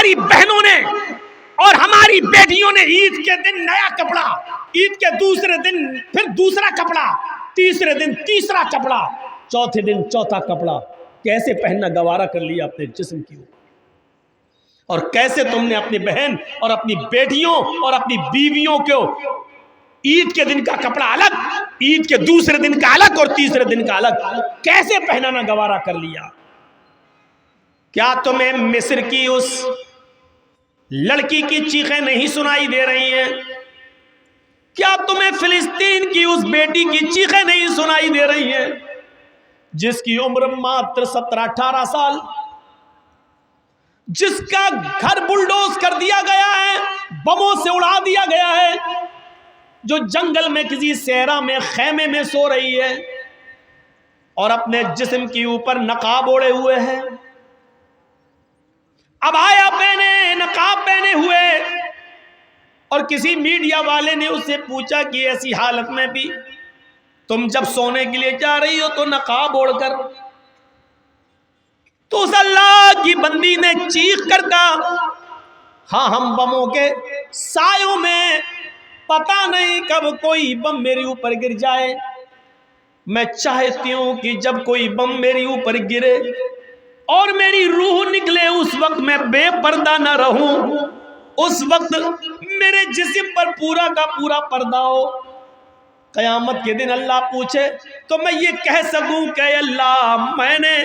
ہماری بہنوں نے اور ہماری بیٹیوں نے عید کے دن نیا کپڑا، عید کے دوسرے دن پھر دوسرا کپڑا، تیسرے دن تیسرا کپڑا، چوتھے دن چوتھا کپڑا، کیسے پہننا گوارا کر لیا اپنے جسم کی اوپر؟ اور کیسے تم نے اپنی بہن اور اپنی بیٹیوں اور اپنی بیویوں کو عید کے دن کا کپڑا الگ، عید کے دوسرے دن کا الگ اور تیسرے دن کا الگ کیسے پہنانا گوارا کر لیا؟ کیا تمہیں مصر کی اس لڑکی کی چیخیں نہیں سنائی دے رہی ہیں؟ کیا تمہیں فلسطین کی اس بیٹی کی چیخیں نہیں سنائی دے رہی ہیں جس کی عمر ماتر 17-18 سال، جس کا گھر بلڈوز کر دیا گیا ہے، بموں سے اڑا دیا گیا ہے، جو جنگل میں کسی صحرا میں خیمے میں سو رہی ہے اور اپنے جسم کے اوپر نقاب اوڑے ہوئے ہے، عبایا پہنے، نقاب پہنے ہوئے، اور کسی میڈیا والے نے اس سے پوچھا کہ ایسی حالت میں بھی تم جب سونے کے لیے جا رہی ہو تو نقاب اوڑھ کر، تو اس اللہ کی بندی نے چیخ کر کہا، ہاں ہم بموں کے سایوں میں، پتہ نہیں کب کوئی بم میرے اوپر گر جائے، میں چاہتی ہوں کہ جب کوئی بم میرے اوپر گرے اور میری روح نکلے اس وقت میں بے پردہ نہ رہوں، اس وقت میرے جسم پر پورا کا پورا پردہ ہو، قیامت کے دن اللہ پوچھے تو میں یہ کہہ سکوں کہ اے اللہ میں نے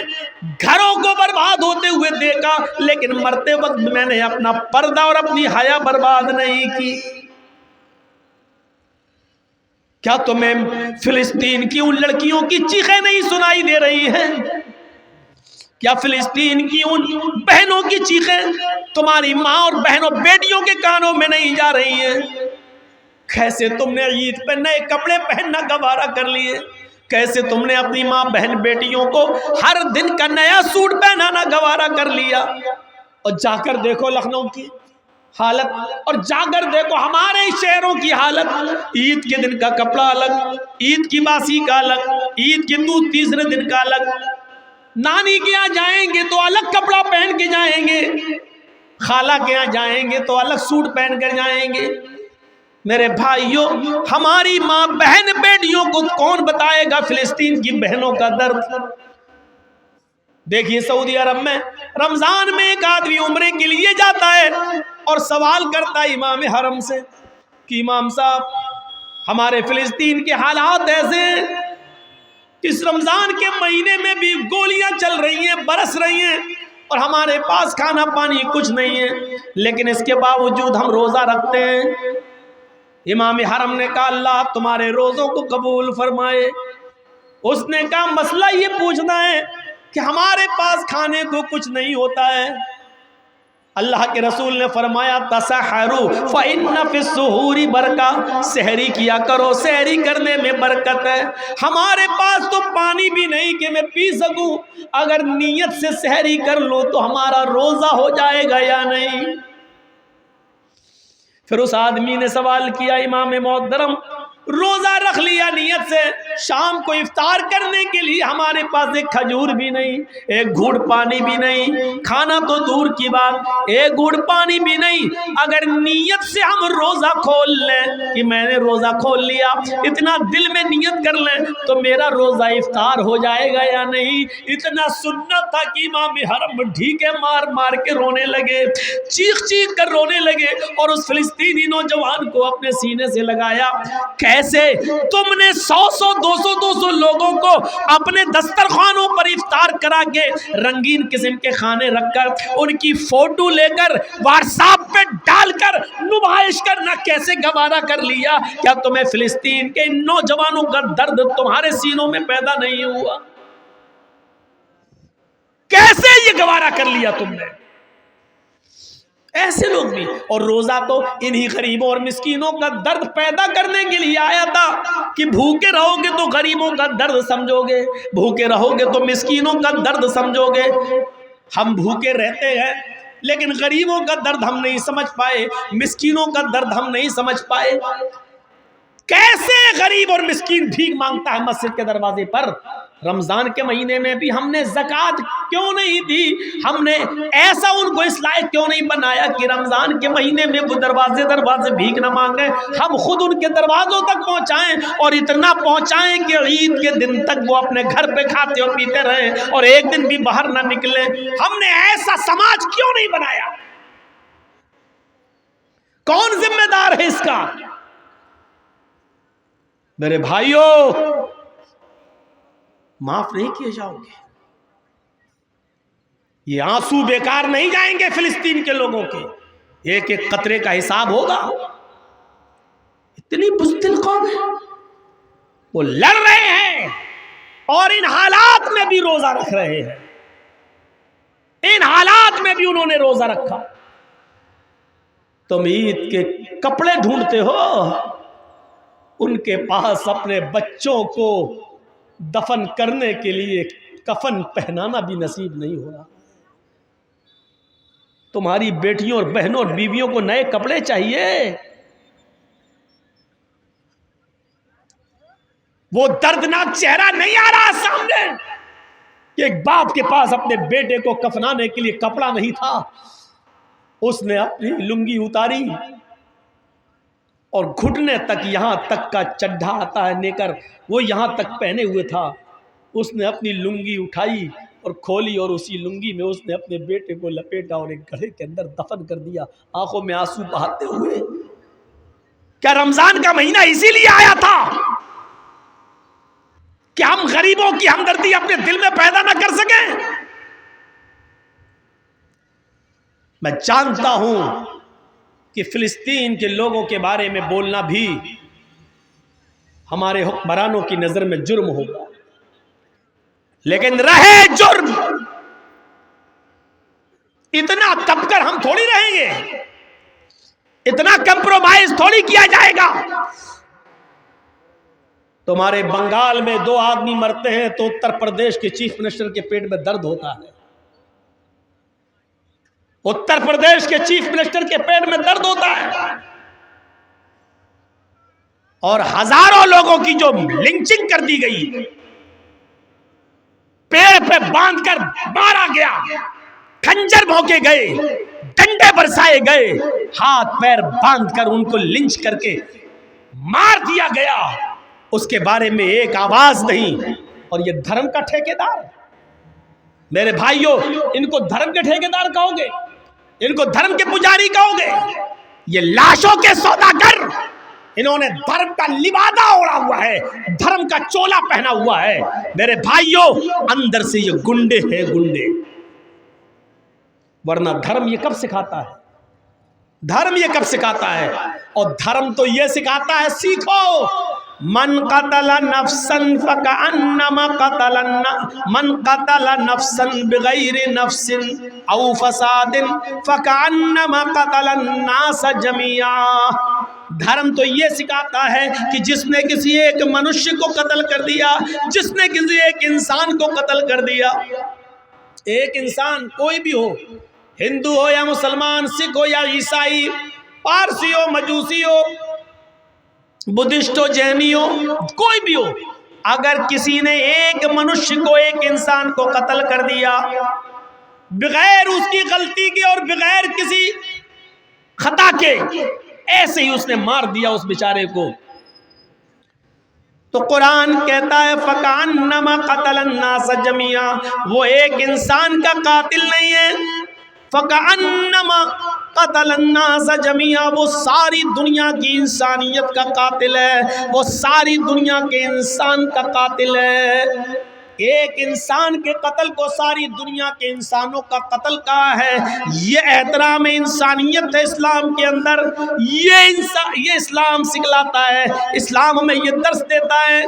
گھروں کو برباد ہوتے ہوئے دیکھا لیکن مرتے وقت میں نے اپنا پردہ اور اپنی حیا برباد نہیں کی۔ کیا تمہیں فلسطین کی ان لڑکیوں کی چیخیں نہیں سنائی دے رہی ہیں؟ کیا فلسطین کی ان بہنوں کی چیخیں تمہاری ماں اور بہنوں بیٹیوں کے کانوں میں نہیں جا رہی ہیں؟ کیسے تم نے عید پہ نئے کپڑے پہننا گوارا کر لیے؟ کیسے تم نے اپنی ماں بہن بیٹیوں کو ہر دن کا نیا سوٹ پہنانا گوارا کر لیا؟ اور جا کر دیکھو لکھنؤ کی حالت، اور جا کر دیکھو ہمارے شہروں کی حالت، عید کے دن کا کپڑا الگ، عید کی باسی کا الگ، عید کے تیسرے دن کا الگ، نانی کے یہاں جائیں گے تو الگ کپڑا پہن کے جائیں گے، خالہ کے یہاں جائیں گے تو الگ سوٹ پہن کر جائیں گے۔ میرے بھائیوں، ہماری ماں بہن بیٹیوں کو کون بتائے گا فلسطین کی بہنوں کا درد؟ دیکھیے سعودی عرب میں رمضان میں ایک آدمی عمرے کے لیے جاتا ہے اور سوال کرتا ہے امام حرم سے کہ امام صاحب ہمارے فلسطین کے حالات ایسے ہیں، اس رمضان کے مہینے میں بھی گولیاں چل رہی ہیں، برس رہی ہیں، اور ہمارے پاس کھانا پانی کچھ نہیں ہے، لیکن اس کے باوجود ہم روزہ رکھتے ہیں۔ امام حرم نے کہا اللہ تمہارے روزوں کو قبول فرمائے۔ اس نے کہا مسئلہ یہ پوچھنا ہے کہ ہمارے پاس کھانے کو کچھ نہیں ہوتا ہے۔ اللہ کے رسول نے فرمایا تسحروا فإن فی السحور برکہ، سحری کیا کرو، سحری کرنے میں برکت ہے۔ ہمارے پاس تو پانی بھی نہیں کہ میں پی سکوں، اگر نیت سے سحری کر لو تو ہمارا روزہ ہو جائے گا یا نہیں؟ پھر اس آدمی نے سوال کیا امام محترم روزہ رکھ لیا نیت سے، شام کو افطار کرنے کے لیے ہمارے پاس ایک کھجور بھی نہیں، ایک گھوٹ پانی بھی نہیں، کھانا تو دور کی بات، ایک گھوٹ پانی بھی نہیں، اگر نیت سے ہم روزہ کھول لیں کہ میں نے روزہ کھول لیا، اتنا دل میں نیت کر لیں تو میرا روزہ افطار ہو جائے گا یا نہیں؟ اتنا سننا تھا کہ امام حرم ڈھیکے مار مار کے رونے لگے، چیخ چیخ کر رونے لگے، اور اس فلسطینی نوجوان کو اپنے سینے سے لگایا۔ کیسے تم نے 100 200 لوگوں کو اپنے دسترخوانوں پر افطار کرا کے رنگین قسم کے کھانے رکھ کر ان کی فوٹو لے کر واٹس ایپ پہ ڈال کر نمائش کرنا کیسے گوارا کر لیا؟ کیا تمہیں فلسطین کے نوجوانوں کا درد تمہارے سینوں میں پیدا نہیں ہوا؟ کیسے یہ گوارا کر لیا تم نے؟ ایسے لوگ بھی، اور روزہ تو انہی غریبوں اور مسکینوں کا درد پیدا کرنے کے لیے آیا تھا کہ بھوکے رہو گے تو غریبوں کا درد سمجھو گے، بھوکے رہو گے تو مسکینوں کا درد سمجھو گے۔ ہم بھوکے رہتے ہیں لیکن غریبوں کا درد ہم نہیں سمجھ پائے، مسکینوں کا درد ہم نہیں سمجھ پائے۔ کیسے غریب اور مسکین بھیک مانگتا ہے مسجد کے دروازے پر، رمضان کے مہینے میں بھی ہم نے زکوٰۃ کیوں نہیں دی؟ ہم نے ایسا ان کو اس لائق کیوں نہیں بنایا کہ رمضان کے مہینے میں وہ دروازے بھیک نہ مانگیں، ہم خود ان کے دروازوں تک پہنچائیں، اور اتنا پہنچائیں کہ عید کے دن تک وہ اپنے گھر پہ کھاتے اور پیتے رہیں اور ایک دن بھی باہر نہ نکلیں۔ ہم نے ایسا سماج کیوں نہیں بنایا؟ کون ذمہ دار ہے اس کا؟ میرے بھائیوں، معاف نہیں کیے جاؤ گے، یہ آنسو بیکار نہیں جائیں گے فلسطین کے لوگوں کے، ایک ایک قطرے کا حساب ہوگا۔ اتنی بزدل قوم ہے، وہ لڑ رہے ہیں اور ان حالات میں بھی روزہ رکھ رہے ہیں، ان حالات میں بھی انہوں نے روزہ رکھا۔ تم عید کے کپڑے ڈھونڈتے ہو، ان کے پاس اپنے بچوں کو دفن کرنے کے لیے کفن پہنانا بھی نصیب نہیں ہو رہا۔ تمہاری بیٹیوں اور بہنوں اور بیویوں کو نئے کپڑے چاہیے، وہ دردناک چہرہ نہیں آ رہا سامنے کہ ایک باپ کے پاس اپنے بیٹے کو کفنانے کے لیے کپڑا نہیں تھا، اس نے اپنی لنگی اتاری اور گھٹنے تک، یہاں تک کا چڈھا آتا ہے نیکر، وہ یہاں تک پہنے ہوئے تھا، اس نے اپنی لنگی اٹھائی اور کھولی اور اسی لنگی میں اس نے اپنے بیٹے کو لپیٹا اور ایک گڑھے کے اندر دفن کر دیا، آنکھوں میں آنسو بہاتے ہوئے۔ کیا رمضان کا مہینہ اسی لیے آیا تھا کہ ہم غریبوں کی ہمدردی اپنے دل میں پیدا نہ کر سکیں؟ میں جانتا ہوں کہ فلسطین کے لوگوں کے بارے میں بولنا بھی ہمارے حکمرانوں کی نظر میں جرم ہوگا، لیکن رہے جرم، اتنا دب کر ہم تھوڑی رہیں گے، اتنا کمپرومائز تھوڑی کیا جائے گا۔ تمہارے بنگال میں 2 آدمی مرتے ہیں تو اتر پردیش کے چیف منسٹر کے پیٹ میں درد ہوتا ہے، اتر پردیش کے چیف منسٹر کے پیٹ میں درد ہوتا ہے، اور ہزاروں لوگوں کی جو لنچنگ کر دی گئی، پیڑ پہ باندھ کر مارا گیا، خنجر بھونکے گئے، ڈنڈے برسائے گئے، ہاتھ پیر باندھ کر ان کو لنچ کر کے مار دیا گیا، اس کے بارے میں ایک آواز نہیں۔ اور یہ دھرم کا ٹھیکیدار؟ میرے بھائیوں، ان کو دھرم کے ٹھیکیدار کہو گے؟ ان کو دھرم کے پجاری کہو گے؟ یہ لاشوں کے سوداگر، انہوں نے دھرم کا لبادہ اوڑھا ہوا ہے، دھرم کا چولا پہنا ہوا ہے۔ میرے بھائیوں، اندر سے یہ گنڈے ہیں، گنڈے، ورنہ دھرم یہ کب سکھاتا ہے؟ دھرم یہ کب سکھاتا ہے؟ اور دھرم تو یہ سکھاتا ہے، سیکھو، من قتل نفسا فکأنما نفسا بغیر نفس او فساد فکأنما قتل الناس جميعا۔ دھرم تو یہ سکھاتا ہے کہ جس نے کسی ایک منشیہ کو قتل کر دیا، جس نے کسی ایک انسان کو قتل کر دیا، ایک انسان کوئی بھی ہو، ہندو ہو یا مسلمان، سکھ ہو یا عیسائی، پارسی ہو، مجوسی ہو، بدھسٹ ہو، جینی ہو، کوئی بھی ہو، اگر کسی نے ایک منشیہ کو، ایک انسان کو قتل کر دیا بغیر اس کی غلطی کے اور بغیر کسی خطا کے، ایسے ہی اس نے مار دیا اس بیچارے کو، تو قرآن کہتا ہے فَكَأَنَّمَا قَتَلَ النَّاسَ جَمِيعًا، وہ ایک انسان کا قاتل نہیں ہے، فَكَأَنَّمَا قَتَلَ النَّاسَ جَمِيعًا، وہ ساری دنیا کی انسانیت کا قاتل ہے، وہ ساری دنیا کے انسان کا قاتل ہے۔ ایک انسان کے قتل کو ساری دنیا کے انسانوں کا قتل کہا ہے، یہ احترام انسانیت ہے اسلام کے اندر، یہ اسلام سکھلاتا ہے، اسلام ہمیں یہ درس دیتا ہے،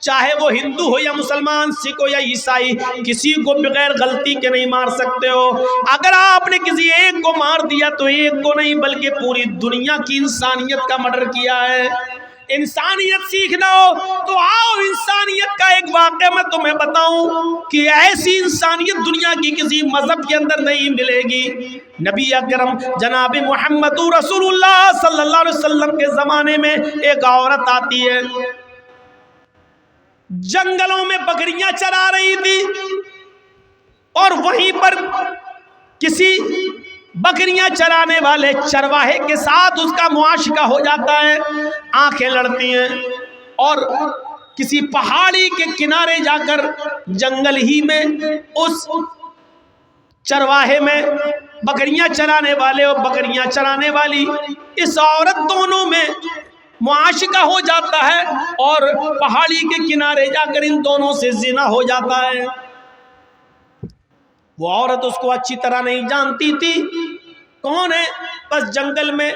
چاہے وہ ہندو ہو یا مسلمان، سکھ ہو یا عیسائی، کسی کو بغیر غلطی کے نہیں مار سکتے ہو۔ اگر آپ نے کسی ایک کو مار دیا تو ایک کو نہیں بلکہ پوری دنیا کی انسانیت کا مرڈر کیا ہے۔ انسانیت سیکھنا ہو تو آؤ، انسانیت کا ایک واقعہ میں تمہیں بتاؤں کہ ایسی انسانیت دنیا کی کسی مذہب کے اندر نہیں ملے گی۔ نبی اکرم جناب محمد رسول اللہ صلی اللہ علیہ وسلم کے زمانے میں ایک عورت آتی ہے، جنگلوں میں بکریاں چرا رہی تھی اور وہیں پر کسی بکریاں چرانے والے چرواہے کے ساتھ اس کا معاشقہ ہو جاتا ہے، آنکھیں لڑتی ہیں، اور کسی پہاڑی کے کنارے جا کر جنگل ہی میں اس چرواہے میں بکریاں چرانے والے اور بکریاں چرانے والی اس عورت دونوں میں معاشقہ ہو جاتا ہے، اور پہاڑی کے کنارے جا کر ان دونوں سے زنا ہو جاتا ہے۔ وہ عورت اس کو اچھی طرح نہیں جانتی تھی کون ہے، بس جنگل میں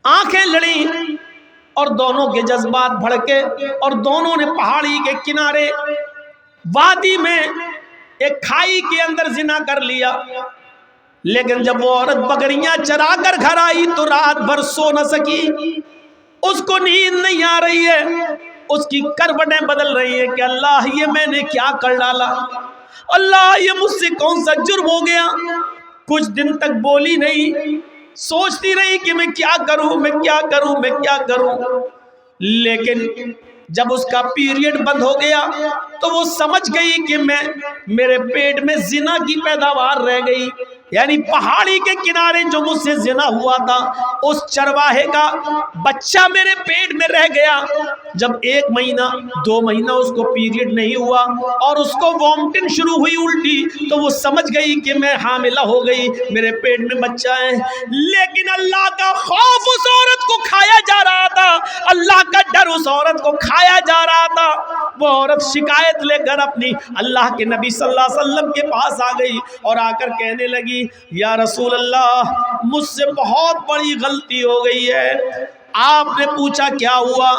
آنکھیں لڑی اور دونوں کے جذبات بھڑکے اور دونوں نے پہاڑی کے کنارے وادی میں ایک کھائی کے اندر زنا کر لیا۔ لیکن جب وہ عورت بکریاں چرا کر گھر آئی تو رات بھر سو نہ سکی، اس کو نیند نہیں آ رہی ہے، اس کی کروٹیں بدل رہی ہیں کہ اللہ یہ میں نے کیا کر ڈالا، اللہ یہ مجھ سے کون سا جرم ہو گیا۔ کچھ دن تک بولی نہیں، سوچتی رہی کہ میں کیا کروں، میں کیا کروں، میں کیا کروں۔ لیکن جب اس کا پیریڈ بند ہو گیا تو وہ سمجھ گئی کہ میرے پیٹ میں زنا کی پیداوار رہ گئی، یعنی پہاڑی کے کنارے جو مجھ سے زنا ہوا تھا اس چرواہے کا بچہ میرے پیٹ میں رہ گیا۔ جب 1 مہینہ 2 مہینہ اس کو پیریڈ نہیں ہوا اور اس کو وامٹنگ شروع ہوئی الٹی، تو وہ سمجھ گئی کہ میں حاملہ ہو گئی، میرے پیٹ میں بچہ ہے۔ لیکن اللہ کا خوف اس عورت کو کھایا جا رہا تھا، اللہ کا ڈر اس عورت کو کھایا جا رہا تھا۔ وہ عورت شکایت لے کر اپنی اللہ کے نبی صلی اللہ علیہ وسلم کے پاس آ گئی اور آ کر کہنے لگی یا رسول اللہ مجھ سے بہت بڑی غلطی ہو گئی ہے۔ آپ نے پوچھا کیا ہوا؟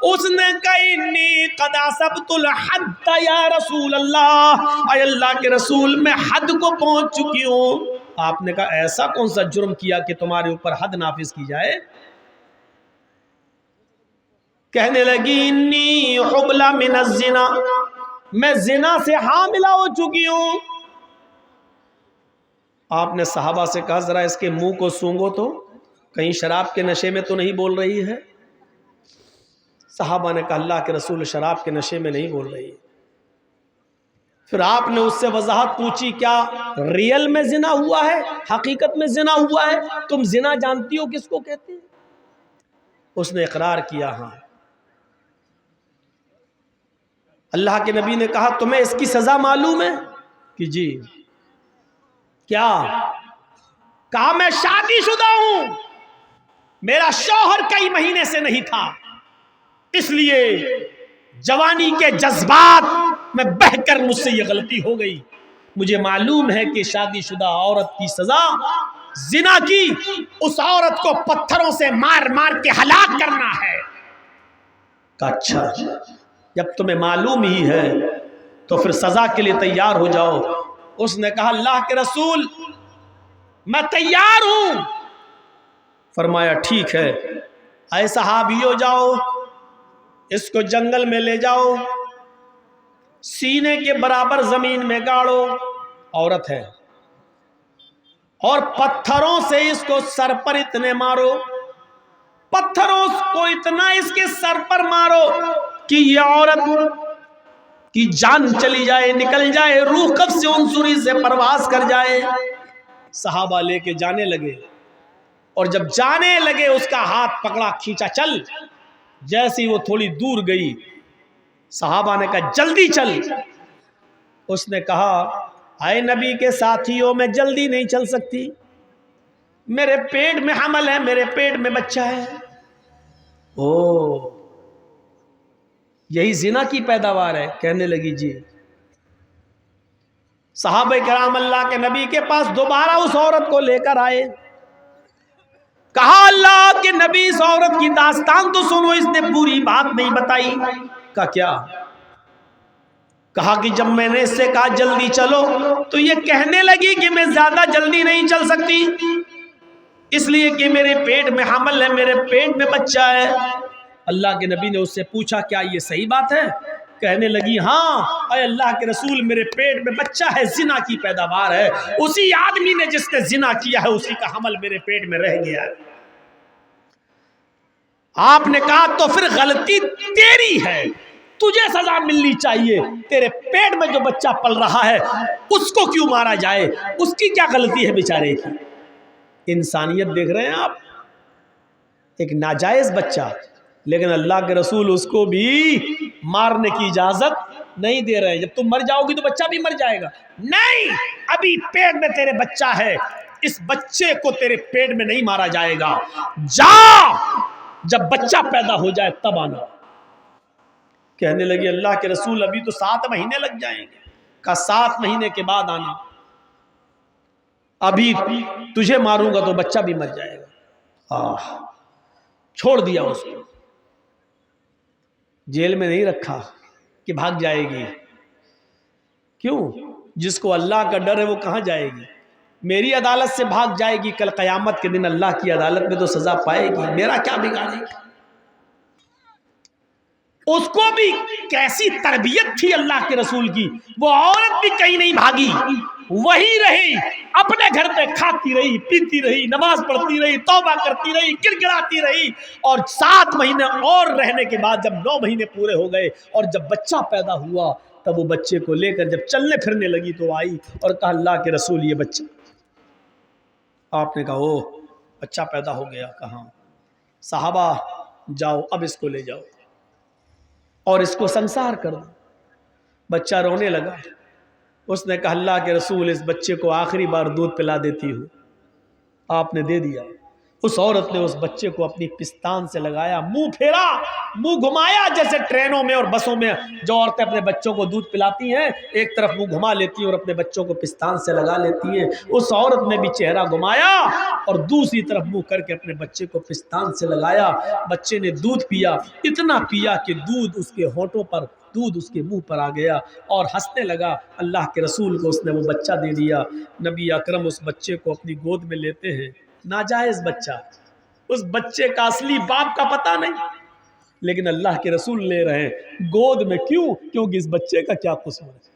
اس نے کہا انی قد اصبت الحد یا رسول اللہ، اے اللہ کے رسول میں حد کو پہنچ چکی ہوں۔ آپ نے کہا ایسا کون سا جرم کیا کہ تمہارے اوپر حد نافذ کی جائے؟ کہنے لگی انی حبلہ من الزنا، میں زنا سے حاملہ ہو چکی ہوں۔ آپ نے صحابہ سے کہا ذرا اس کے منہ کو سونگو تو کہیں شراب کے نشے میں تو نہیں بول رہی ہے؟ صحابہ نے کہا اللہ کے رسول شراب کے نشے میں نہیں بول رہی ہے۔ پھر آپ نے اس سے وضاحت پوچھی کیا ریئل میں زنا ہوا ہے، حقیقت میں زنا ہوا ہے؟ تم زنا جانتی ہو کس کو کہتے ہیں؟ اس نے اقرار کیا ہاں۔ اللہ کے نبی نے کہا تمہیں اس کی سزا معلوم ہے کہ جی؟ کیا؟ کہا میں شادی شدہ ہوں، میرا شوہر کئی مہینے سے نہیں تھا، اس لیے جوانی کے جذبات میں بہہ کر مجھ سے یہ غلطی ہو گئی۔ مجھے معلوم ہے کہ شادی شدہ عورت کی سزا زنا کی اس عورت کو پتھروں سے مار مار کے ہلاک کرنا ہے۔ کہا اچھا جب تمہیں معلوم ہی ہے تو پھر سزا کے لیے تیار ہو جاؤ۔ اس نے کہا اللہ کے رسول میں تیار ہوں۔ فرمایا ٹھیک ہے، اے صحابیو جاؤ اس کو جنگل میں لے جاؤ، سینے کے برابر زمین میں گاڑو، عورت ہے، اور پتھروں سے اس کو سر پر اتنے مارو، پتھروں کو اتنا اس کے سر پر مارو کہ یہ عورت کی جان چلی جائے، نکل جائے، روح قبض عنصری سے پرواز کر جائے۔ صحابہ لے کے جانے لگے، اور جب جانے لگے اس کا ہاتھ پکڑا، کھینچا چل۔ جیسی وہ تھوڑی دور گئی صحابہ نے کہا جلدی چل۔ اس نے کہا اے نبی کے ساتھیوں میں جلدی نہیں چل سکتی، میرے پیٹ میں حمل ہے، میرے پیٹ میں بچہ ہے۔ او یہی زنا کی پیداوار ہے؟ کہنے لگی جی۔ صحابہ کرام اللہ کے نبی کے پاس دوبارہ اس عورت کو لے کر آئے، کہا اللہ کے نبی اس عورت کی داستان تو سنو، اس نے پوری بات نہیں بتائی۔ کہا کیا؟ کہا کہ جب میں نے اس سے کہا جلدی چلو تو یہ کہنے لگی کہ میں زیادہ جلدی نہیں چل سکتی، اس لیے کہ میرے پیٹ میں حمل ہے، میرے پیٹ میں بچہ ہے۔ اللہ کے نبی نے اس سے پوچھا کیا یہ صحیح بات ہے؟ کہنے لگی ہاں اے اللہ کے رسول میرے پیٹ میں بچہ ہے، زنا کی پیداوار ہے، اسی آدمی نے جس نے زنا کیا ہے اسی کا حمل میرے پیٹ میں رہ گیا ہے۔ آپ نے کہا تو پھر غلطی تیری ہے، تجھے سزا ملنی چاہیے، تیرے پیٹ میں جو بچہ پل رہا ہے اس کو کیوں مارا جائے؟ اس کی کیا غلطی ہے بیچارے کی؟ انسانیت دیکھ رہے ہیں آپ؟ ایک ناجائز بچہ، لیکن اللہ کے رسول اس کو بھی مارنے کی اجازت نہیں دے رہے. جب تم مر جاؤ گی تو بچہ بھی مر جائے گا. نہیں، ابھی پیٹ میں تیرے بچہ ہے، اس بچے کو تیرے پیٹ میں نہیں مارا جائے گا. جا، جب بچہ پیدا ہو جائے تب آنا. کہنے لگی اللہ کے رسول ابھی تو 7 مہینے لگ جائیں گے. کہا 7 مہینے کے بعد آنا، ابھی تجھے ماروں گا تو بچہ بھی مر جائے گا. چھوڑ دیا اس کو، جیل میں نہیں رکھا کہ بھاگ جائے گی. کیوں؟ جس کو اللہ کا ڈر ہے وہ کہاں جائے گی؟ میری عدالت سے بھاگ جائے گی، کل قیامت کے دن اللہ کی عدالت میں تو سزا پائے گی. میرا کیا بگاڑے گی؟ اس کو بھی کیسی تربیت تھی اللہ کے رسول کی، وہ عورت بھی کہیں نہیں بھاگی، وہی رہی، اپنے گھر پہ کھاتی رہی، پیتی رہی، نماز پڑھتی رہی، توبہ کرتی رہی، گڑگڑاتی رہی. اور 7 مہینے اور رہنے کے بعد جب 9 مہینے پورے ہو گئے اور جب بچہ پیدا ہوا تب وہ بچے کو لے کر جب چلنے پھرنے لگی تو آئی اور کہا اللہ کے رسول یہ بچہ. آپ نے کہا او بچہ پیدا ہو گیا. کہاں؟ صحابہ جاؤ اب اس کو لے جاؤ اور اس کو سنسار کر دو. بچہ رونے لگا. اس نے کہا اللہ کے رسول اس بچے کو آخری بار دودھ پلا دیتی ہوں. آپ نے دے دیا. اس عورت نے اس بچے کو اپنی پستان سے لگایا، منہ پھیرا، منہ گھمایا، جیسے ٹرینوں میں اور بسوں میں جو عورتیں اپنے بچوں کو دودھ پلاتی ہیں ایک طرف منہ گھما لیتی ہیں اور اپنے بچوں کو پستان سے لگا لیتی ہیں. اس عورت نے بھی چہرہ گھمایا اور دوسری طرف منہ کر کے اپنے بچے کو پستان سے لگایا. بچے نے دودھ پیا، اتنا پیا کہ دودھ اس کے ہونٹوں پر، دودھ اس کے منہ پر آ گیا اور ہنسنے لگا. اللہ کے رسول کو اس نے وہ بچہ دے دیا. نبی اکرم اس بچے کو اپنی گود میں لیتے ہیں. ناجائز بچہ، اس بچے کا اصلی باپ کا پتہ نہیں، لیکن اللہ کے رسول لے رہے ہیں گود میں. کیوں؟ کیونکہ اس بچے کا کیا قصور ہے؟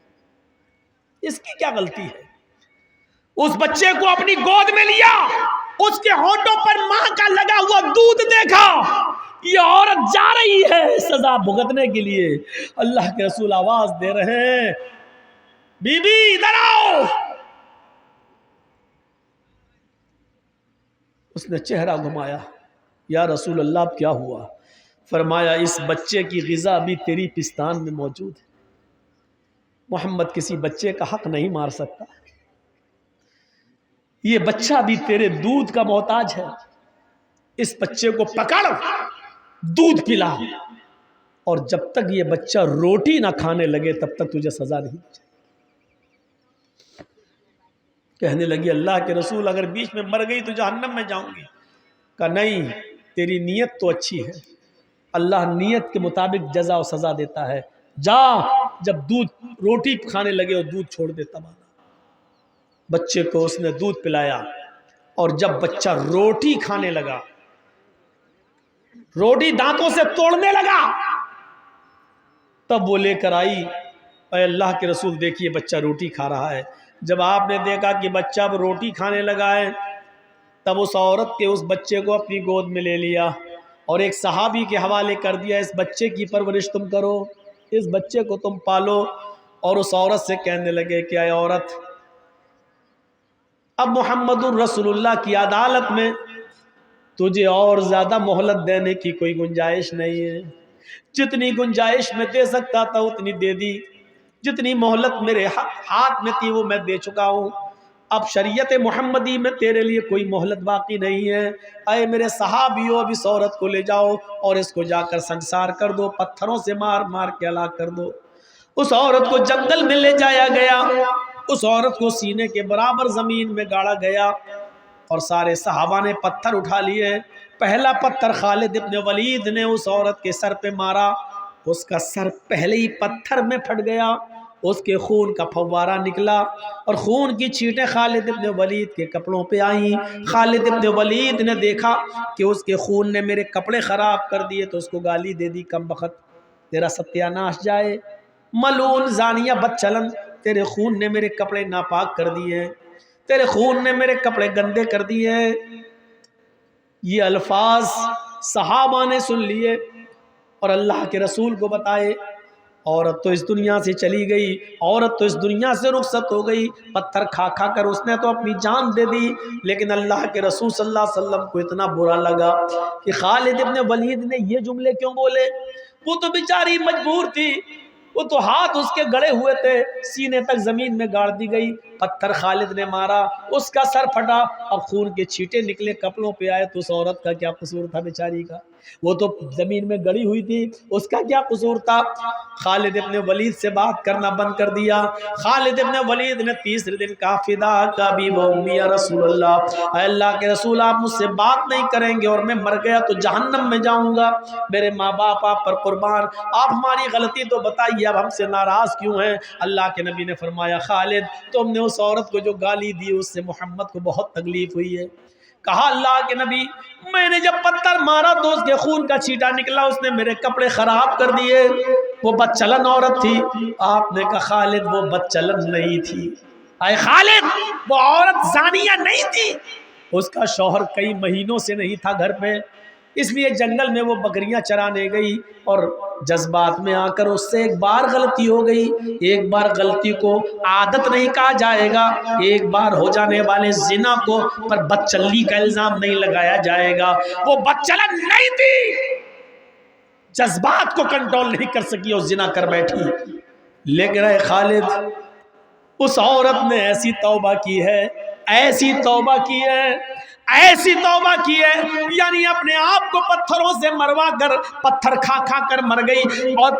اس کی کیا غلطی ہے؟ اس بچے کو اپنی گود میں لیا، اس کے ہونٹوں پر ماں کا لگا ہوا دودھ دیکھا. یہ عورت جا رہی ہے سزا بھگتنے کے لیے. اللہ کے رسول آواز دے رہے ہیں بی بی ادھر آؤ. اس نے چہرہ گھمایا، یا رسول اللہ اب کیا ہوا؟ فرمایا اس بچے کی غذا بھی تیری پستان میں موجود ہے. محمد کسی بچے کا حق نہیں مار سکتا. یہ بچہ بھی تیرے دودھ کا محتاج ہے. اس بچے کو پکڑ، دودھ پلا، اور جب تک یہ بچہ روٹی نہ کھانے لگے تب تک تجھے سزا نہیں دی جائے. کہنے لگی اللہ کے رسول اگر بیچ میں مر گئی تو جہنم میں جاؤں گی. کہا نہیں، تیری نیت تو اچھی ہے، اللہ نیت کے مطابق جزا و سزا دیتا ہے. جا، جب دودھ روٹی کھانے لگے اور دودھ چھوڑ دے تب آنا. بچے کو اس نے دودھ پلایا اور جب بچہ روٹی کھانے لگا، روٹی دانتوں سے توڑنے لگا، تب وہ لے کر آئی. اے اللہ کے رسول دیکھیے بچہ روٹی کھا رہا ہے. جب آپ نے دیکھا کہ بچہ اب روٹی کھانے لگا ہے تب اس عورت کے اس بچے کو اپنی گود میں لے لیا اور ایک صحابی کے حوالے کر دیا، اس بچے کی پرورش تم کرو، اس بچے کو تم پالو. اور اس عورت سے کہنے لگے کہ اے عورت، اب محمد الرسول اللہ کی عدالت میں تجھے اور زیادہ مہلت دینے کی کوئی گنجائش نہیں ہے. جتنی گنجائش میں دے سکتا تھا اتنی دے دی، جتنی مہلت میرے ہاتھ میں تھی وہ میں دے چکا ہوں. اب شریعت محمدی میں تیرے لیے کوئی مہلت باقی نہیں ہے. اے میرے صحابیوں، اب اس عورت کو لے جاؤ اور اس کو جا کر سنسار کر دو، پتھروں سے مار مار کے ہلاک کر دو. اس عورت کو جنگل میں لے جایا گیا، اس عورت کو سینے کے برابر زمین میں گاڑا گیا اور سارے صحابہ نے پتھر اٹھا لیے. پہلا پتھر خالد ابن ولید نے اس عورت کے سر پہ مارا، اس کا سر پہلے ہی پتھر میں پھٹ گیا، اس کے خون کا فوارہ نکلا اور خون کی چھینٹیں خالد ابن ولید کے کپڑوں پہ آئیں. خالد ابن ولید نے دیکھا کہ اس کے خون نے میرے کپڑے خراب کر دیے تو اس کو گالی دے دی، کم بخت، تیرا ستیہ ناش جائے، ملعون زانیہ بدچلن، تیرے خون نے میرے کپڑے ناپاک کر دیے، تیرے خون نے میرے کپڑے گندے کر دیے. یہ الفاظ صحابہ نے سن لیے اور اللہ کے رسول کو بتائے. عورت تو اس دنیا سے چلی گئی، عورت تو اس دنیا سے رخصت ہو گئی، پتھر کھا کھا کر اس نے تو اپنی جان دے دی۔ لیکن اللہ کے رسول صلی اللہ علیہ وسلم کو اتنا برا لگا کہ خالد ابن ولید نے یہ جملے کیوں بولے؟ وہ تو بیچاری مجبور تھی، وہ تو ہاتھ اس کے گڑے ہوئے تھے، سینے تک زمین میں گاڑ دی گئی، پتھر خالد نے مارا، اس کا سر پھٹا، اب خون کے چھینٹے نکلے، کپڑوں پہ آئے، تو اس عورت کا کیا قصور تھا بیچاری کا؟ وہ تو زمین میں گڑی ہوئی تھی، اس کا کیا قصور تھا؟ خالد ابن ولید سے بات کرنا بند کر دیا۔ خالد ابن ولید نے تیسرے دن کہا فداک ابی و امی یا رسول اللہ، اے اللہ کے رسول آپ مجھ سے بات نہیں کریں گے اور میں مر گیا تو جہنم میں جاؤں گا، میرے ماں باپ آپ پر قربان، آپ ہماری غلطی تو بتائیے، اب ہم سے ناراض کیوں ہیں؟ اللہ کے نبی نے فرمایا خالد تم نے اس عورت کو جو گالی دی اس سے محمد کو بہت تکلیف ہوئی ہے۔ کہا اللہ کے نبی میں نے جب پتھر مارا تو اس کے خون کا چھینٹا نکلا، اس نے میرے کپڑے خراب کر دیے، وہ بدچلن عورت تھی۔ آپ نے کہا خالد وہ بدچلن نہیں تھی، اے خالد وہ عورت زانیہ نہیں تھی، اس کا شوہر کئی مہینوں سے نہیں تھا گھر پہ، اس لیے جنگل میں وہ بکریاں چرانے گئی اور جذبات میں آ کر اس سے ایک بار غلطی ہو گئی۔ ایک بار غلطی کو عادت نہیں کہا جائے گا، ایک بار ہو جانے والے زنا کو پر بدچلی کا الزام نہیں لگایا جائے گا۔ وہ بدچلن نہیں تھی، جذبات کو کنٹرول نہیں کر سکی اور زنا کر بیٹھی۔ لیکن اے خالد اس عورت نے ایسی توبہ کی ہے، ایسی توبہ کی ہے، ایسی توبہ کی ہے، یعنی اپنے آپ کو پتھروں سے مروا کر پتھر کھا کھا کر مر گئی اور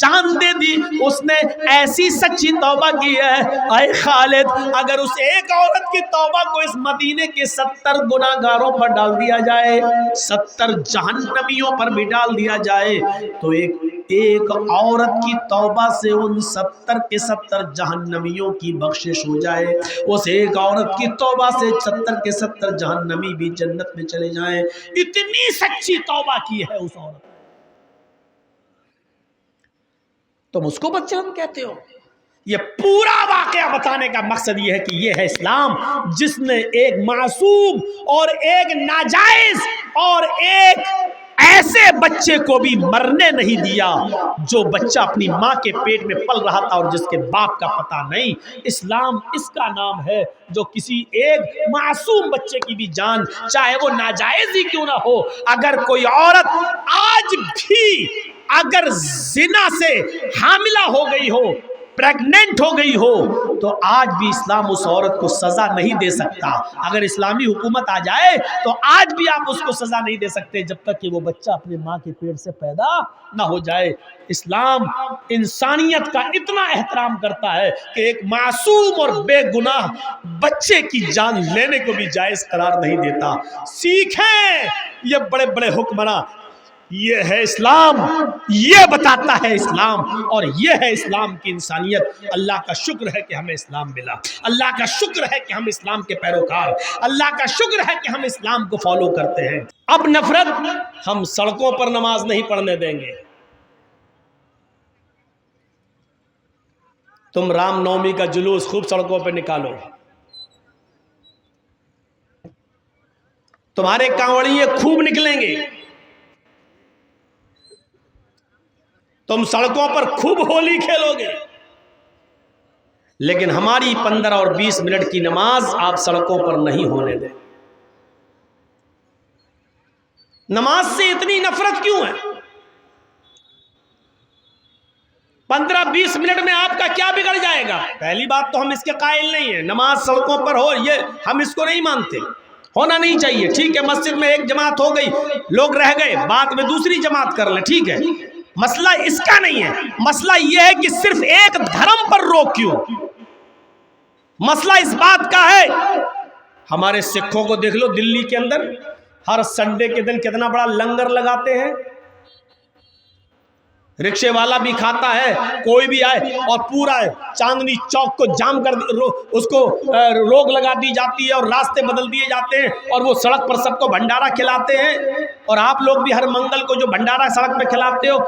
جان دے دی۔ اس نے ایسی سچی توبہ کی ہے، اے خالد اگر اس ایک عورت کی توبہ کو اس مدینے کے 70 گناہگاروں پر ڈال دیا جائے، 70 جہنمیوں پر بھی ڈال دیا جائے تو ایک عورت کی توبہ سے ان 70 کے 70 جہنمیوں کی بخشش ہو جائے، اس ایک عورت کی توبہ سے 70 کے 70 جہنمی بھی جنت میں چلے جائیں، اتنی سچی توبہ کی ہے اس عورت۔ تم اس کو بدچلن کہتے ہو؟ یہ پورا واقعہ بتانے کا مقصد یہ ہے کہ یہ ہے اسلام، جس نے ایک معصوم اور ایک ناجائز اور ایک ایسے بچے کو بھی مرنے نہیں دیا جو بچہ اپنی ماں کے پیٹ میں پل رہا تھا اور جس کے باپ کا پتہ نہیں۔ اسلام اس کا نام ہے جو کسی ایک معصوم بچے کی بھی جان، چاہے وہ ناجائز ہی کیوں نہ ہو، اگر کوئی عورت آج بھی اگر زنا سے حاملہ ہو گئی ہو، پریگننٹ ہو گئی ہو، تو آج بھی اسلام اس عورت کو سزا نہیں دے سکتا۔ اگر اسلامی حکومت آ جائے تو آج بھی آپ اس کو سزا نہیں دے سکتے جب تک کہ وہ بچہ اپنے ماں کے پیٹ سے پیدا نہ ہو جائے۔ اسلام انسانیت کا اتنا احترام کرتا ہے کہ ایک معصوم اور بے گناہ بچے کی جان لینے کو بھی جائز قرار نہیں دیتا۔ سیکھیں یہ بڑے بڑے حکمراں، یہ ہے اسلام، یہ بتاتا ہے اسلام، اور یہ ہے اسلام کی انسانیت۔ اللہ کا شکر ہے کہ ہمیں اسلام ملا، اللہ کا شکر ہے کہ ہم اسلام کے پیروکار، اللہ کا شکر ہے کہ ہم اسلام کو فالو کرتے ہیں۔ اب نفرت، ہم سڑکوں پر نماز نہیں پڑھنے دیں گے۔ تم رام نومی کا جلوس خوب سڑکوں پہ نکالو، تمہارے کانوڑیے خوب نکلیں گے، تم سڑکوں پر خوب ہولی کھیلو گے، لیکن ہماری 15 اور 20 منٹ کی نماز آپ سڑکوں پر نہیں ہونے دیں۔ نماز سے اتنی نفرت کیوں ہے؟ 15-20 منٹ میں آپ کا کیا بگڑ جائے گا؟ پہلی بات تو ہم اس کے قائل نہیں ہیں، نماز سڑکوں پر ہو یہ ہم اس کو نہیں مانتے، ہونا نہیں چاہیے۔ ٹھیک ہے مسجد میں ایک جماعت ہو گئی، لوگ رہ گئے، بعد میں دوسری جماعت کر لیں، ٹھیک ہے، مسئلہ اس کا نہیں ہے۔ مسئلہ یہ ہے کہ صرف ایک دھرم پر روک کیوں؟ مسئلہ اس بات کا ہے، ہمارے سکھوں کو دیکھ لو، دلی کے اندر ہر سنڈے کے دن کتنا بڑا لنگر لگاتے ہیں، رکشے والا بھی کھاتا ہے، کوئی بھی آئے، اور پورا چاندنی چوک کو جام کر اس کو روک لگا دی جاتی ہے اور راستے بدل دیے جاتے ہیں، اور وہ سڑک پر سب کو بھنڈارا کھلاتے ہیں، اور آپ لوگ بھی ہر منگل کو جو بھنڈارا سڑک پہ کھلاتے ہو،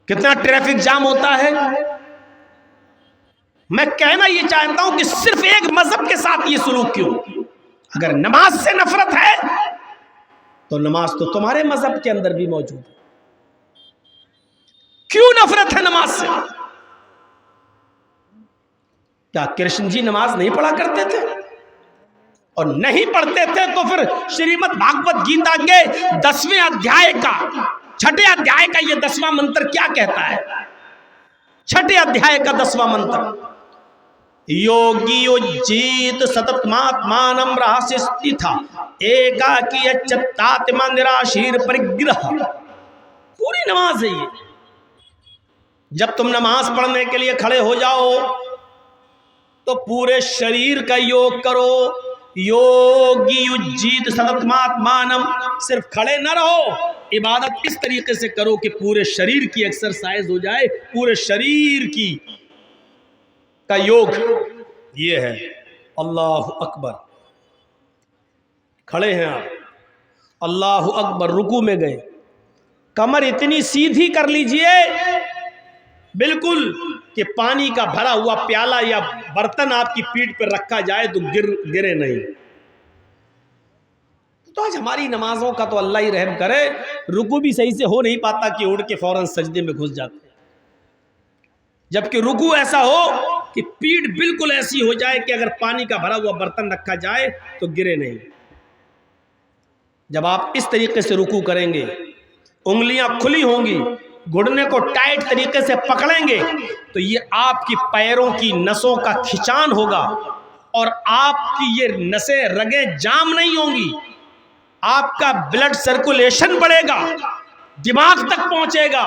کتنا ٹریفک جام ہوتا ہے۔ میں کہنا یہ چاہتا ہوں کہ صرف ایک مذہب کے ساتھ یہ سلوک کیوں؟ اگر نماز سے نفرت ہے تو نماز تو تمہارے مذہب کے اندر بھی موجود ہے، کیوں نفرت ہے نماز سے؟ کیا کرشن جی نماز نہیں پڑھا کرتے تھے؟ اور نہیں پڑھتے تھے تو پھر شریمد بھاگوت گیتا کے 10ویں ادھیائے کا 6 ادھیائے کا یہ 10واں منتر کیا کہتا ہے؟ 6 ادھیائے کا 10واں منتر، یوگی اجیت ستتماتمانم رہسیستی تھا ایکاکی اچتاتما نراشیر پرگرہ۔ پوری نماز ہے یہ۔ جب تم نماز پڑھنے کے لیے کھڑے ہو جاؤ تو پورے شریر کا یوگ کرو، یوگی اجیت ستتماتمانم، صرف کھڑے نہ رہو، عبادت اس طریقے سے کرو کہ پورے شریر کی ایکسرسائز ہو جائے، پورے شریر کی کا یوگ یہ ہے۔ اللہ اکبر، کھڑے ہیں آپ، اللہ اکبر، رکوع میں گئے، کمر اتنی سیدھی کر لیجئے بالکل کہ پانی کا بھرا ہوا پیالہ یا برتن آپ کی پیٹھ پر رکھا جائے تو گرے نہیں۔ تو آج ہماری نمازوں کا تو اللہ ہی رحم کرے، رکوع بھی صحیح سے ہو نہیں پاتا کہ اڑ کے فوراً سجدے میں گھس جاتے ہیں، جبکہ رکوع ایسا ہو کہ پیٹھ بالکل ایسی ہو جائے کہ اگر پانی کا بھرا ہوا برتن رکھا جائے تو گرے نہیں۔ جب آپ اس طریقے سے رکوع کریں گے، انگلیاں کھلی ہوں گی، گھٹنے کو ٹائٹ طریقے سے پکڑیں گے تو یہ آپ کی پیروں کی نسوں کا کھچان ہوگا اور آپ کی یہ نسیں رگیں جام نہیں ہوں گی، آپ کا بلڈ سرکولیشن بڑھے گا، دماغ تک پہنچے گا،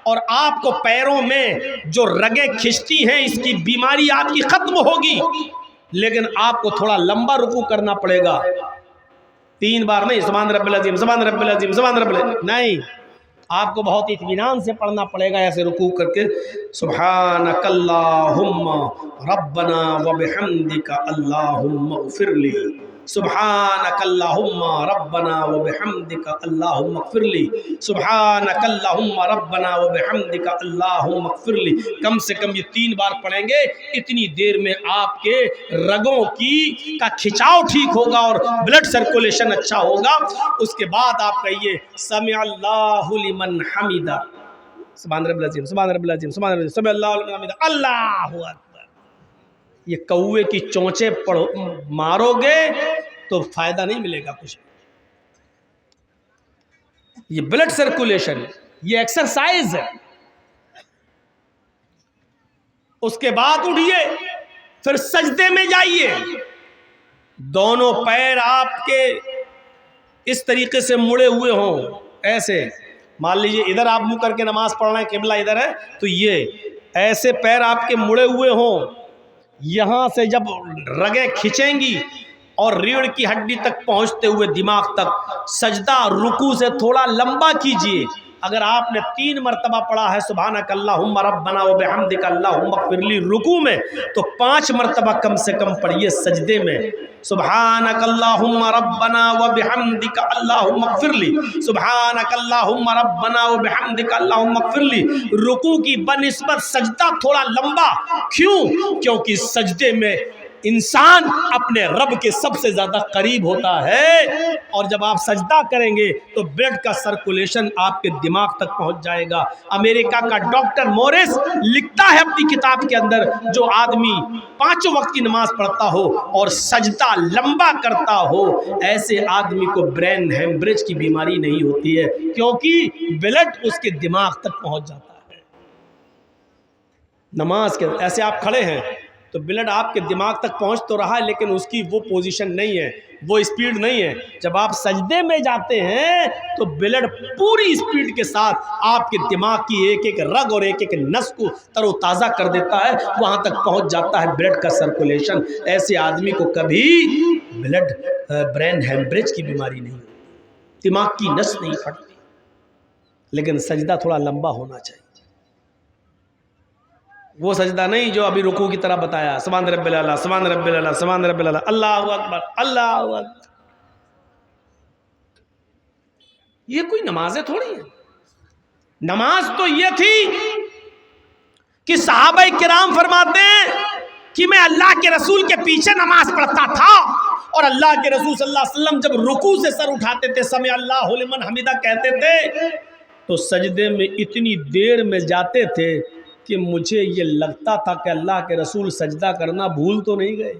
اور آپ کو پیروں میں جو رگیں کھچتی ہیں اس کی بیماری آپ کی ختم ہوگی۔ لیکن آپ کو تھوڑا لمبا رکوع کرنا پڑے گا، 3 بار نہیں، سبحان رب العظیم، سبحان رب العظیم، سبحان رب العظیم نہیں، آپ کو بہت اطمینان سے پڑھنا پڑے گا، ایسے رکوع کر کے سبحانک اللہم ربنا وبحمدک اللہم اغفر لی، سبحانک اللہم ربنا وبحمدک اللہم اغفر لی، سبحانک اللہم ربنا وبحمدک اللہم اغفر لی۔ کم سے کم یہ 3 بار پڑھیں گے، اتنی دیر میں آپ کے رگوں کا کھچاؤ ٹھیک ہوگا اور بلڈ سرکولیشن اچھا ہوگا۔ اس کے بعد آپ کہیے سمع اللہ لمن حمدہ، سبحان رب العظیم، سبحان رب العظیم، سبحان رب العظیم، سمع اللہ لمن حمدہ، اللہ اکبر۔ یہ کوے کی چونچے مارو گے تو فائدہ نہیں ملے گا کچھ۔ یہ بلڈ سرکولیشن، یہ ایکسرسائز ہے۔ اس کے بعد اٹھیے، پھر سجدے میں جائیے، دونوں پیر آپ کے اس طریقے سے مڑے ہوئے ہوں، ایسے مان لیجئے ادھر آپ منہ کر کے نماز پڑھ رہے ہیں، قبلہ ادھر ہے تو یہ ایسے پیر آپ کے مڑے ہوئے ہوں، یہاں سے جب رگیں کھچیں گی اور ریڑھ کی ہڈی تک پہنچتے ہوئے دماغ تک، سجدہ رکوع سے تھوڑا لمبا کیجئے۔ اگر آپ نے 3 مرتبہ پڑھا ہے سبحانک اللہم ربنا وبحمدک اللہم اغفر لی رکوع میں، تو 5 مرتبہ کم سے کم پڑھیے سجدے میں، سبحانک اللہم ربنا وبحمدک اللہم اغفر لی، سبحانک اللہم ربنا وبحمدک اللہم اغفر لی۔ رکوع کی بنسبت سجدہ تھوڑا لمبا، کیوں؟ کیونکہ سجدے میں انسان اپنے رب کے سب سے زیادہ قریب ہوتا ہے، اور جب آپ سجدہ کریں گے تو بلڈ کا سرکولیشن آپ کے دماغ تک پہنچ جائے گا۔ امریکہ کا ڈاکٹر مورس لکھتا ہے اپنی کتاب کے اندر، جو آدمی 5 وقت کی نماز پڑھتا ہو اور سجدہ لمبا کرتا ہو، ایسے آدمی کو برین ہیمبریج کی بیماری نہیں ہوتی ہے، کیونکہ بلڈ اس کے دماغ تک پہنچ جاتا ہے۔ نماز کے ایسے آپ کھڑے ہیں تو بلڈ آپ کے دماغ تک پہنچ تو رہا ہے، لیکن اس کی وہ پوزیشن نہیں ہے، وہ اسپیڈ نہیں ہے۔ جب آپ سجدے میں جاتے ہیں تو بلڈ پوری اسپیڈ کے ساتھ آپ کے دماغ کی ایک ایک رگ اور ایک ایک نس کو تر و تازہ کر دیتا ہے، وہاں تک پہنچ جاتا ہے بلڈ کا سرکولیشن۔ ایسے آدمی کو کبھی برین ہیمبریج کی بیماری نہیں ہوتی، دماغ کی نس نہیں پھٹتی۔ لیکن سجدہ تھوڑا لمبا ہونا چاہیے، وہ سجدہ نہیں جو ابھی رکوع کی طرح بتایا، سبحان رب العلا، سبحان رب العلا، سبحان رب العلا، اللہ اکبر، اللہ اکبر۔ یہ کوئی نمازیں تھوڑی ہیں۔ نماز تو یہ تھی کہ صحابہ کرام فرماتے ہیں کہ میں اللہ کے رسول کے پیچھے نماز پڑھتا تھا، اور اللہ کے رسول صلی اللہ علیہ وسلم جب رکوع سے سر اٹھاتے تھے، سمع اللہ لمن حمدہ کہتے تھے، تو سجدے میں اتنی دیر میں جاتے تھے کہ مجھے یہ لگتا تھا کہ اللہ کے رسول سجدہ کرنا بھول تو نہیں گئے۔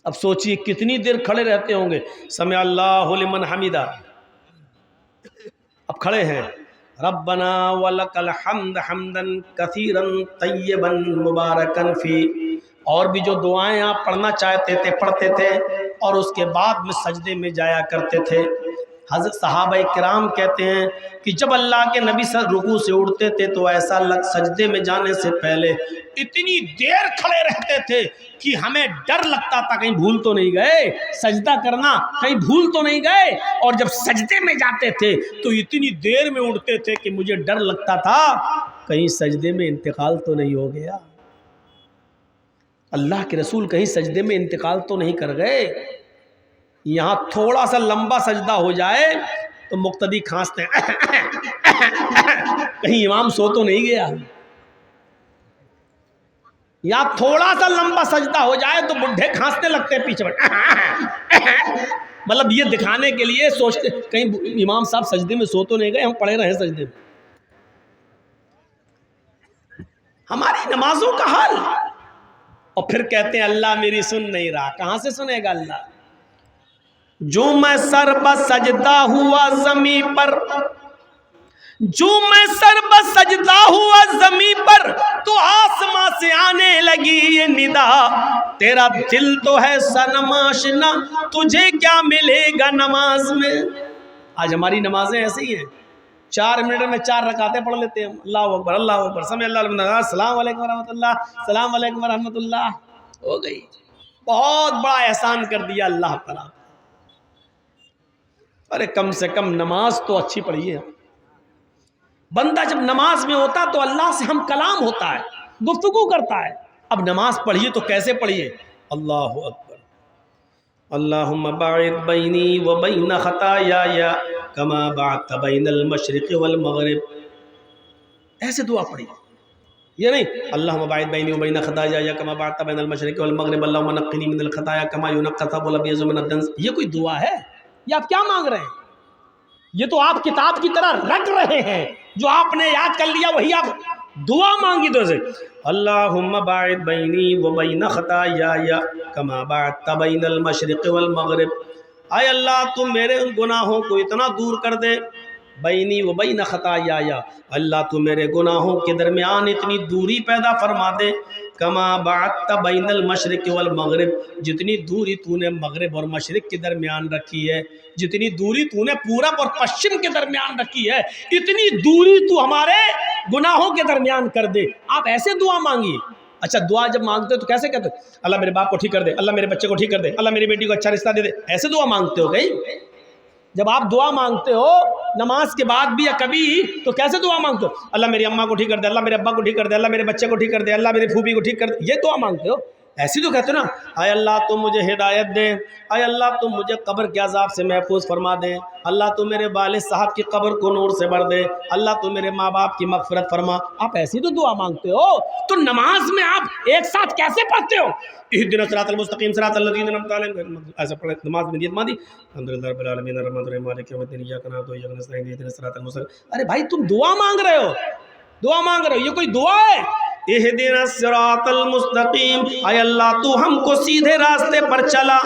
اب سوچئے کتنی دیر کھڑے رہتے ہوں گے۔ سمع اللہ لمن حمیدہ، اب کھڑے ہیں، ربنا ولک الحمد حمدا کثیرا طیبا مبارکا فی، اور بھی جو دعائیں آپ پڑھنا چاہتے تھے پڑھتے تھے، اور اس کے بعد میں سجدے میں جایا کرتے تھے۔ حضرت صحابہ کرام کہتے ہیں کہ جب اللہ کے نبی رکوع سے اٹھتے تھے تو ایسا سجدے میں جانے سے پہلے اتنی دیر کھڑے رہتے تھے کہ ہمیں ڈر لگتا تھا کہیں بھول تو نہیں گئے سجدہ کرنا، کہیں بھول تو نہیں گئے، اور جب سجدے میں جاتے تھے تو اتنی دیر میں اٹھتے تھے کہ مجھے ڈر لگتا تھا کہیں سجدے میں انتقال تو نہیں ہو گیا، اللہ کے رسول کہیں سجدے میں انتقال تو نہیں کر گئے۔ یہاں تھوڑا سا لمبا سجدہ ہو جائے تو مقتدی کھانستے ہیں کہیں امام سو تو نہیں گیا، یا تھوڑا سا لمبا سجدہ ہو جائے تو بڈھے کھانسنے لگتے ہیں پیچھے مطلب یہ دکھانے کے لیے سوچتے کہیں امام صاحب سجدے میں سو تو نہیں گئے، ہم پڑے رہے سجدے میں۔ ہماری نمازوں کا حال، اور پھر کہتے ہیں اللہ میری سن نہیں رہا، کہاں سے سنے گا اللہ؟ جو میں سر بسجدہ ہوا زمین پر، جو میں سر بسجدہ ہوا زمین پر تو آسماں سے آنے لگی یہ ندا، تیرا دل تو ہے صنم آشنا تجھے کیا ملے گا نماز میں۔ آج ہماری نمازیں ایسی ہیں، 4 منٹ میں 4 رکعتیں پڑھ لیتے ہیں، اللہ اکبر اللہ اکبر سمع اللہ لمن حمیدہ، السلام علیکم ورحمۃ اللہ، السلام علیکم ورحمۃ اللہ، ہو گئی۔ بہت بڑا احسان کر دیا اللہ تعالیٰ۔ ارے کم سے کم نماز تو اچھی پڑھیے۔ بندہ جب نماز میں ہوتا تو اللہ سے ہم کلام ہوتا ہے، گفتگو کرتا ہے۔ اب نماز پڑھیے تو کیسے پڑھیے؟ اللہ اکبر، اللہم باعد بینی و بین خطایای کما باعدت بین المشرق والمغرب، ایسے دعا پڑھیے، یہ نہیں اللہم باعد بینی و بین خطایای کما باعدت بین المشرق والمغرب اللہم نقنی من الخطایا کما ینقی الثوب الابیض من الدنس۔ یہ کوئی دعا ہے؟ یہ آپ کیا مانگ رہے ہیں؟ یہ تو آپ کتاب کی طرح رٹ رہے ہیں، جو آپ نے یاد کر لیا وہی آپ دعا مانگی تو سے اللہم باعد بینی و بین خطایای کما باعدت بین المشرق والمغرب، اے اللہ تم میرے ان گناہوں کو اتنا دور کر دے، بینی و بین خطایای، اللہ تو میرے گناہوں کے درمیان اتنی دوری پیدا فرما دے، کما باعدت بین المشرق والمغرب، جتنی دوری تو نے مغرب اور مشرق کے درمیان رکھی ہے، جتنی دوری تو نے پورب اور پشچم کے درمیان رکھی ہے، اتنی دوری تو ہمارے گناہوں کے درمیان کر دے۔ آپ ایسے دعا مانگیے۔ اچھا دعا جب مانگتے ہو تو کیسے کہتے ہو؟ اللہ میرے باپ کو ٹھیک کر دے، اللہ میرے بچے کو ٹھیک کر دے، اللہ میری بیٹی کو اچھا رشتہ دے دے، ایسے دعا مانگتے ہو کہیں؟ جب آپ دعا مانگتے ہو نماز کے بعد بھی یا کبھی تو کیسے دعا مانگتے ہو؟ اللہ میری اماں کو ٹھیک کر دے، اللہ میرے ابا کو ٹھیک کر دے، اللہ میرے بچے کو ٹھیک کر دے، اللہ میری پھوپھی کو ٹھیک کر دے، یہ دعا مانگتے ہو؟ ایسی تو کہتے ہو نا، اے اللہ تو مجھے ہدایت دے، اے اللہ تو مجھے قبر کے عذاب سے محفوظ فرما دے، اللہ تو میرے والد صاحب کی قبر کو نور سے بھر دے، اللہ تو میرے ماں باپ کی مغفرت فرما۔ آپ ایسی تو دعا مانگتے ہو، تو نماز میں آپ ایک ساتھ کیسے پڑھتے ہو؟ اہدنا الصراط المستقیم صراط الذین انعمت علیہم، ایسا پڑھے نماز میں نیت ماندی الحمدللہ رب العالمین الرحمن الرحیم مالک یوم الدین ایاک نعبد و ایاک نستعین اہدنا الصراط المستقیم۔ ارے بھائی تم دعا مانگ رہے ہو، دعا مانگ رہے ہو، یہ کوئی دعا ہے؟ اہدنا الصراط المستقیم، اے اللہ تو ہم کو سیدھے راستے پر چلا،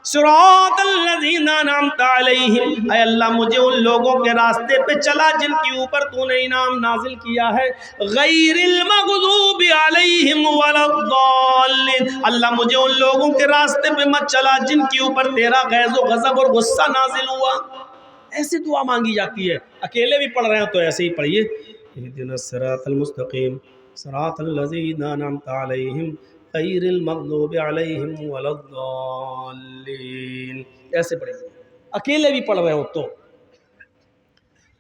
صراط الذین انعمت علیہم، اے اللہ مجھے ان لوگوں کے راستے پہ چلا جن کے اوپر تو نے انعام نازل کیا ہے، غیر المغضوب علیہم ولا الضالین، اللہ مجھے ان لوگوں کے راستے پہ مت چلا جن کے اوپر تیرا غیظ و غضب اور غصہ نازل ہوا۔ ایسے دعا مانگی جاتی ہے، اکیلے بھی پڑھ رہے ہیں تو ایسے ہی پڑھیے، اہدنا الصراط المستقیم صراط الذین انعمت علیہم غیر المغضوب علیہم ولا الضالین، ایسے پڑھیں، اکیلے بھی پڑھ رہے ہو تو۔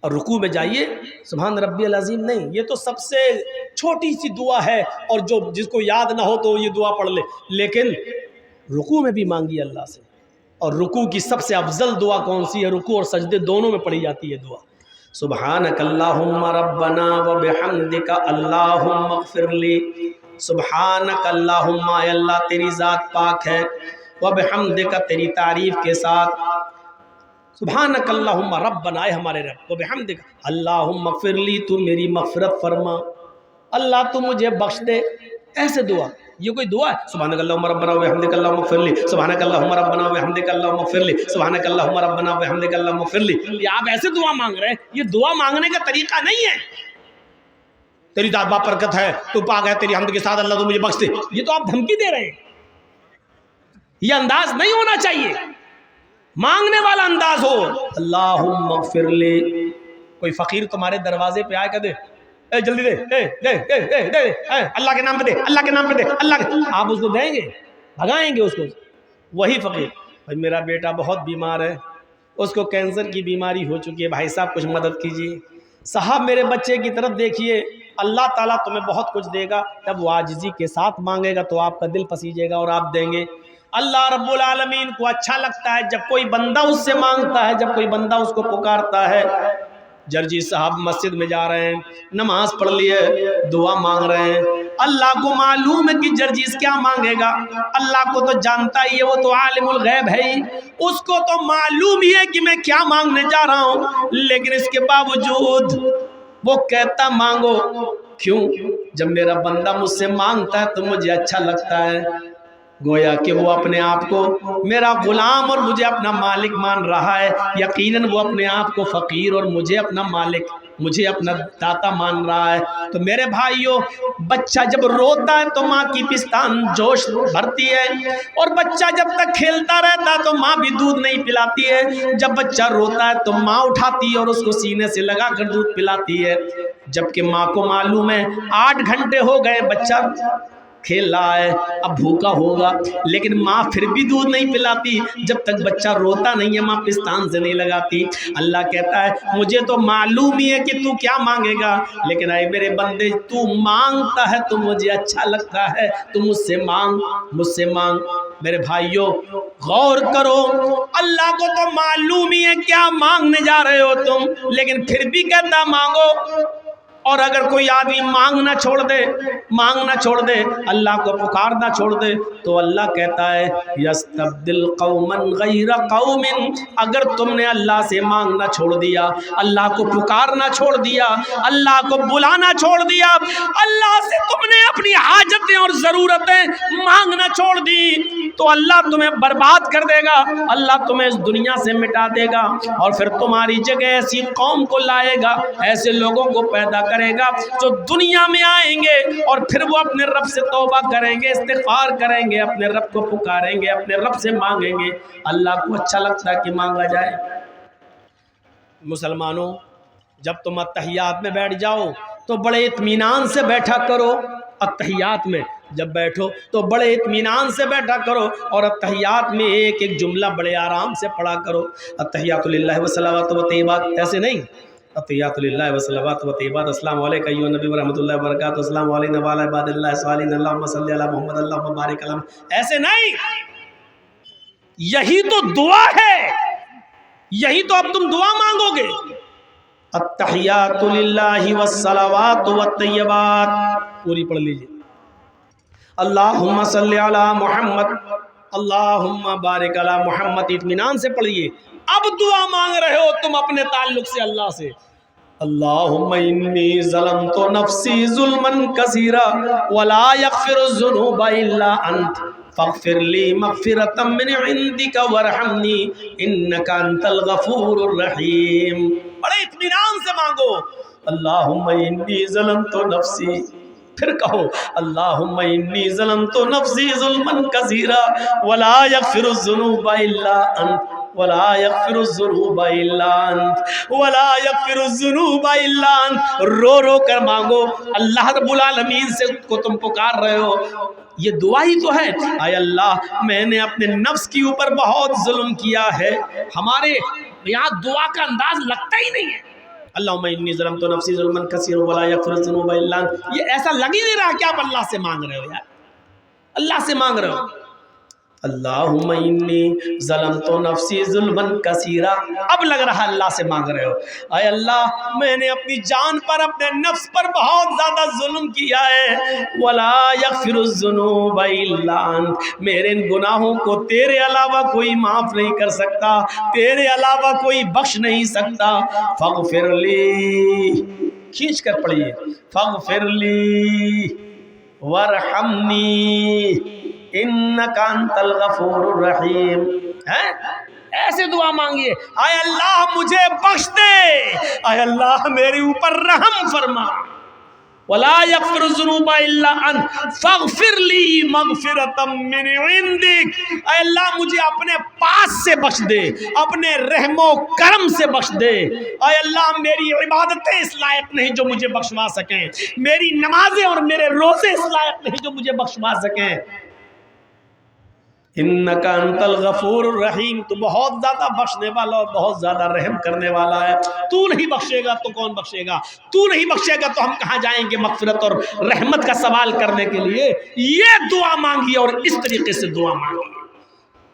اور رکوع میں جائیے سبحان ربی العظیم نہیں، یہ تو سب سے چھوٹی سی دعا ہے، اور جو جس کو یاد نہ ہو تو یہ دعا پڑھ لے، لیکن رکوع میں بھی مانگی اللہ سے۔ اور رکوع کی سب سے افضل دعا کون سی ہے؟ رکوع اور سجدے دونوں میں پڑھی جاتی ہے دعا، سبحانک اللہم ربنا و بحمدک اللہم اغفر لی، سبحانک اللہم، اے اللہ تیری ذات پاک ہے، و بحمدک تیری تعریف کے ساتھ، سبحانک اللہم ربنا، اے ہمارے رب، و بحمدک اللہم اغفر لی، تو میری مغفرت فرما، اللہ تو مجھے بخش دے. ایسے دعا، یہ کوئی دعا ہے؟ سبحانک اللہم ربنا و بحمدک اللہم اغفر لی، سبحانک اللہم ربنا و بحمدک اللہم اغفر لی، سبحانک اللہم ربنا و بحمدک اللہم اغفر لی. یہ آپ ایسے دعا مانگ رہے ہیں، یہ دعا مانگنے کا طریقہ نہیں ہے. تیری ذات با برکت ہے، تو پاک ہے، تیری حمد کے ساتھ اللہ تو مجھے بخش دے، یہ تو آپ دھمکی دے رہے ہیں. یہ انداز نہیں ہونا چاہیے. مانگنے والا انداز ہو، اللہم اغفر لی. کوئی فقیر تمہارے دروازے پہ آئے کہ دے اے جلدی دے، دے اللہ کے نام پہ دے، اللہ کے نام پہ دے، اللہ کے، آپ اس کو دیں گے؟ بھگائیں گے اس کو. وہی فقیر، بھائی میرا بیٹا بہت بیمار ہے، اس کو کینسر کی بیماری ہو چکی ہے، بھائی صاحب کچھ مدد کیجیے. صاحب میرے بچے کی طرف دیکھیے، اللہ تعالیٰ تمہیں بہت کچھ دے گا. جب وہ عاجزی کے ساتھ مانگے گا تو آپ کا دل پسیجے گا اور آپ دیں گے. اللہ رب العالمین کو اچھا لگتا ہے جب کوئی بندہ اس سے مانگتا ہے، جب کوئی بندہ اس کو پکارتا ہے. جرجی صاحب مسجد میں جا رہے ہیں، نماز پڑھ لی ہے، دعا مانگ رہے ہیں. اللہ کو معلوم ہے کہ جرجیز کیا مانگے گا، اللہ کو تو جانتا ہی ہے، وہ تو عالم الغیب ہے ہی، اس کو تو معلوم ہی ہے کہ میں کیا مانگنے جا رہا ہوں. لیکن اس کے باوجود وہ کہتا مانگو. کیوں؟ جب میرا بندہ مجھ سے مانگتا ہے تو مجھے اچھا لگتا ہے. گویا کہ وہ اپنے آپ کو میرا غلام اور مجھے اپنا مالک مان رہا ہے. یقیناً وہ اپنے آپ کو فقیر اور مجھے اپنا مالک، مجھے اپنا داتا مان رہا ہے. تو میرے بھائیوں، بچہ جب روتا ہے تو ماں کی پستان جوش بھرتی ہے، اور بچہ جب تک کھیلتا رہتا ہے تو ماں بھی دودھ نہیں پلاتی ہے. جب بچہ روتا ہے تو ماں اٹھاتی ہے اور اس کو سینے سے لگا کر دودھ پلاتی ہے. جبکہ ماں کو معلوم ہے 8 گھنٹے ہو گئے بچہ کھیل رہا ہے، اب بھوکا ہوگا، لیکن ماں پھر بھی دودھ نہیں پلاتی. جب تک بچہ روتا نہیں ہے ماں پستان سے نہیں لگاتی. اللہ کہتا ہے مجھے تو معلوم ہی ہے کہ تو کیا مانگے گا، لیکن اے میرے بندے تو مانگتا ہے تو مجھے اچھا لگتا ہے، تو مجھ سے مانگ، مجھ سے مانگ. میرے بھائیوں غور کرو، اللہ کو تو معلوم ہی ہے کیا مانگنے جا رہے ہو تم، لیکن پھر بھی کہتا مانگو. اور اگر کوئی آدمی مانگنا چھوڑ دے، مانگنا چھوڑ دے، اللہ کو پکارنا چھوڑ دے، تو اللہ کہتا ہے یستبدل قوما غیر قوم. اگر تم نے اللہ سے مانگنا چھوڑ دیا، اللہ کو پکارنا چھوڑ دیا، اللہ کو بلانا چھوڑ دیا، اللہ سے تم نے اپنی حاجتیں اور ضرورتیں مانگنا چھوڑ دی، تو اللہ تمہیں برباد کر دے گا. اللہ تمہیں اس دنیا سے مٹا دے گا، اور پھر تمہاری جگہ ایسی قوم کو لائے گا، ایسے لوگوں کو پیدا کرے گا جو دنیا میں آئیں گے اور پھر وہ اپنے رب سے توبہ کریں گے، استغفار کریں گے، اپنے رب کو پکاریں گے، اپنے رب سے مانگیں گے. اللہ کو اچھا لگتا ہے کہ مانگا جائے. مسلمانوں، جب تم اتحیات میں بیٹھ جاؤ تو بڑے اطمینان سے بیٹھا کرو. اتحیات میں جب بیٹھو تو بڑے اطمینان سے بیٹھا کرو، اور اتحیات میں ایک ایک جملہ بڑے آرام سے پڑھا کرو. التحیات للہ والصلوات والطیبات، ایسے نہیں، التحیات للہ والصلوات والطیبات، السلام علیکم ایھا النبی ورحمۃ اللہ وبرکاتہ، السلام علیکم وعلی عباد اللہ الصالحین، اللہم صلی علی محمد، اللہم بارک علی محمد. ایسے نہیں، یہی تو دعا ہے، یہی تو اب تم دعا مانگو گے. التحیات للہ والصلوات والطیبات پوری پڑھ لیجیے. اللہم صلی علی محمد، اللہم بارک علی محمد، اطمینان سے پڑھیے. اب دعا مانگ رہے ہو تم اپنے تعلق سے اللہ سے. اللہم انی ظلمت نفسی ظلما کثیرا ولا یغفر الذنوب الا انت فاغفر لی مغفرۃ من عندک وارحمنی انک انت الغفور الرحیم. بڑے اطمینان سے مانگو. اللہم انی ظلمت نفسی، پھر کہو اللہم انی ظلمت نفسی ظلما کثیرا ولا یغفر الذنوب الا انت ولا یغفر الذنوب الا انت ولا یغفر الذنوب الا انت. رو رو کر مانگو. اللہ رب العالمین سے کو تم پکار رہے ہو، یہ دعا ہی تو ہے. اے اللہ میں نے اپنے نفس کے اوپر بہت ظلم کیا ہے. ہمارے یہاں دعا کا انداز لگتا ہی نہیں ہے. اللہم انی ظلمت نفسی ظلما کثیرا ولا یغفر الذنوب الا انت. یہ ایسا لگ ہی نہیں رہا کہ آپ اللہ سے مانگ رہے ہو. یار اللہ سے مانگ رہے ہو. اللہم انی ظلمت نفسی ظلما کثیرا. اب لگ رہا اللہ سے مانگ رہے ہو، اے اللہ میں نے اپنی جان پر اپنے نفس پر بہت زیادہ ظلم کیا ہے. ولا یغفر الذنوب الا انت، میرے ان گناہوں کو تیرے علاوہ کوئی معاف نہیں کر سکتا، تیرے علاوہ کوئی بخش نہیں سکتا. فاغفر لی، کھینچ کر پڑھیے، فاغفر لی وارحمنی انکا انت الغفور الرحیم. ایسے دعا مانگیے، اے اللہ مجھے بخش دے، اے اللہ میرے اوپر رحم فرما. ولا یغفر الذنوب الا انت فاغفر لی مغفرۃ من عندک، اے اللہ مجھے اپنے پاس سے بخش دے، اپنے رحم و کرم سے بخش دے. اے اللہ میری عبادتیں اس لائق نہیں جو مجھے بخشوا سکیں، میری نمازیں اور میرے روزے اس لائق نہیں جو مجھے بخشوا سکیں. انکا انت الغفور الرحیم، تو بہت زیادہ بخشنے والا اور بہت زیادہ رحم کرنے والا ہے. تو نہیں بخشے گا تو کون بخشے گا؟ تو نہیں بخشے گا تو ہم کہاں جائیں گے مغفرت اور رحمت کا سوال کرنے کے لیے؟ یہ دعا مانگی اور اس طریقے سے دعا مانگی،